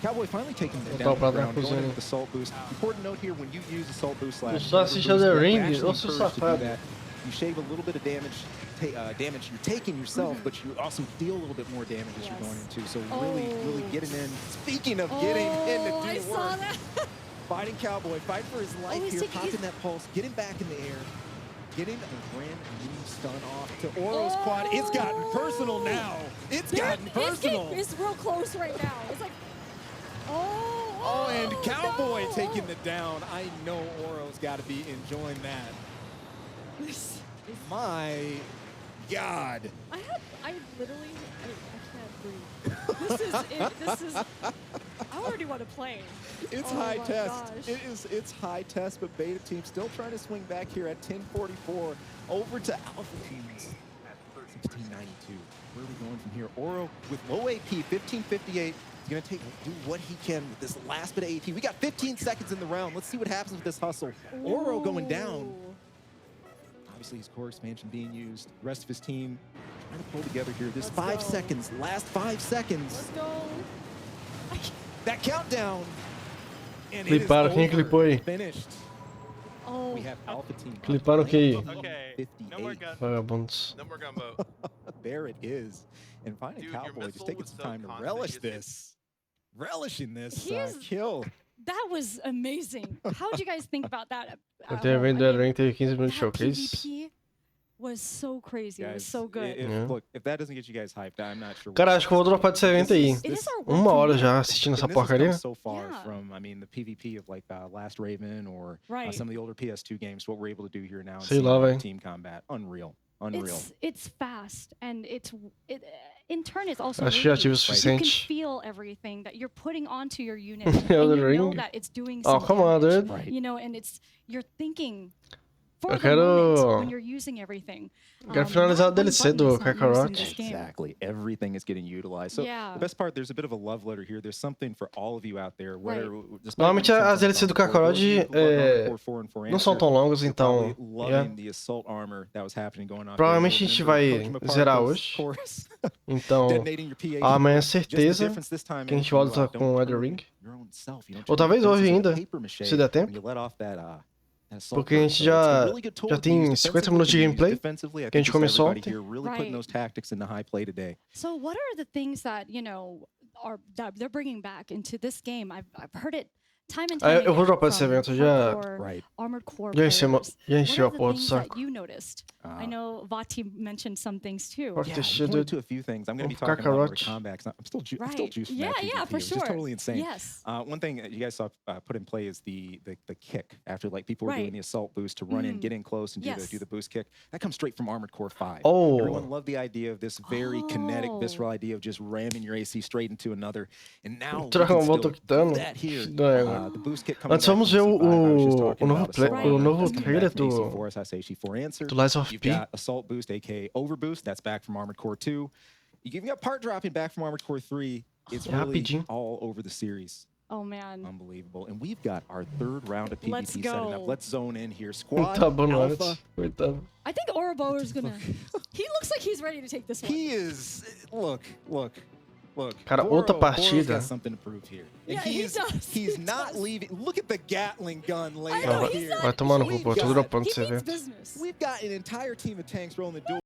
Cowboy finally taking it Botar down o pra the dar ground, going in cozinha. with assault boost. Important note here, when you use assault boost slash Só assiste a The Ring, ô seu safado. you shave a little bit of damage you're taking yourself, but you also deal a little bit more damage as you're going into. So really getting in. Speaking of getting in to do I work. saw that. Fighting Cowboy, fighting for his life here, popping that pulse, getting back in the air, getting a brand new stun off to Oro's quad. It's gotten personal now. It's gotten personal. It's real close right now. It's like, and Cowboy taking it down. I know Oro's got to be enjoying that. My God. I literally, I can't breathe. This is it. This is, I already want to play. It's high test. It's high test, but Beta Team still trying to swing back here at 10:44 over to Alpha Teams. 1692. Where are we going from here? Oro with low AP, 1558. He's going to do what he can with this last bit of AP. We got 15 seconds in the round. Let's see what happens with this hustle. Oro going down. Obviously, his core expansion being used. The rest of his team trying to pull together here. This 5 seconds, last 5 seconds. Let's go. That countdown. And Cliparam, quem clipou aí? Finished. We have Alpha Team. Cliparam o que aí? Okay, no more gun. Vagabundos. No more gunboat. There it is. And finally, Cowboy just taking some time to relish this. Relishing this kill. That was amazing. How did you guys think about that? Até a venda do Ring teve 15 minutos de showcase. PvP was so crazy. It was so good. Look, if that doesn't get you guys hyped, I'm not sure. Cara, acho que eu vou dropar desse evento aí. 1 hora já assistindo essa porcaria. So far from, I mean, the PvP of like Last Raven or some of the older PS2 games, what we're able to do here now in team combat, unreal. It's fast and in turn it's also Acho que já tive o you suficiente. can feel everything that you're putting onto your unit and you know that it's doing some come on, dude. damage, you know, and you're thinking for Eu the quero- moment when you're using everything. Quero finalizar o DLC do Kakarot. Exactly. Everything is getting utilized. So the best part, there's a bit of a love letter here. There's something for all of you out there. Normalmente as DLC do Kakarot não são tão longas, então provavelmente a gente vai zerar hoje. Então amanhã é certeza que a gente volta com o Elden Ring. Ou talvez hoje ainda, se der tempo. Porque a gente já tem 50 minutos de gameplay que a gente começou ontem. So what are the things that, you know, that they're bringing back into this game? I've heard it time and time Eu vou again dropar esse evento já. Armored Core Já encheu a What porra are do the things saco. that you noticed? I know Vati mentioned some things too. Pode ter sido to a few things. I'm going to be talking about Mortal Kombat. I'm still juiced from that PvP. For It's sure. just totally insane. Yes. One thing that you guys saw put in play is the kick. After like people were doing the assault boost to run in, get in close, and do the boost kick. That comes straight from Armored Core 5. Oh. Everyone loved the idea of this very kinetic, visceral idea of just ramming your AC straight into another. And now we can still do that here. The boost kick coming Antes vamos ver o novo that's trailer coming back from do AC4, as I say, AC4 answer. Lies of You've P. got Assault Boost, aka Overboost. That's back from Armored Core 2. You even got part dropping back from Armored Core 3. It's really all over the series. Oh man. Unbelievable. And we've got our third round of PvP Let's setting go. up. Let's zone in here. Squad Tá bom, Alpha. coitado. I think Orobo is gonna. He looks like he's ready to take this one. He is. Look. Cara, outra partida. Got something to prove here. And Yeah, he does. He's not leaving. Look at the Gatling gun laid know, out he's here. not- Vai tomar no cu, pô. Tô dropando He esse means evento. business. We've got an entire team of tanks rolling the duel.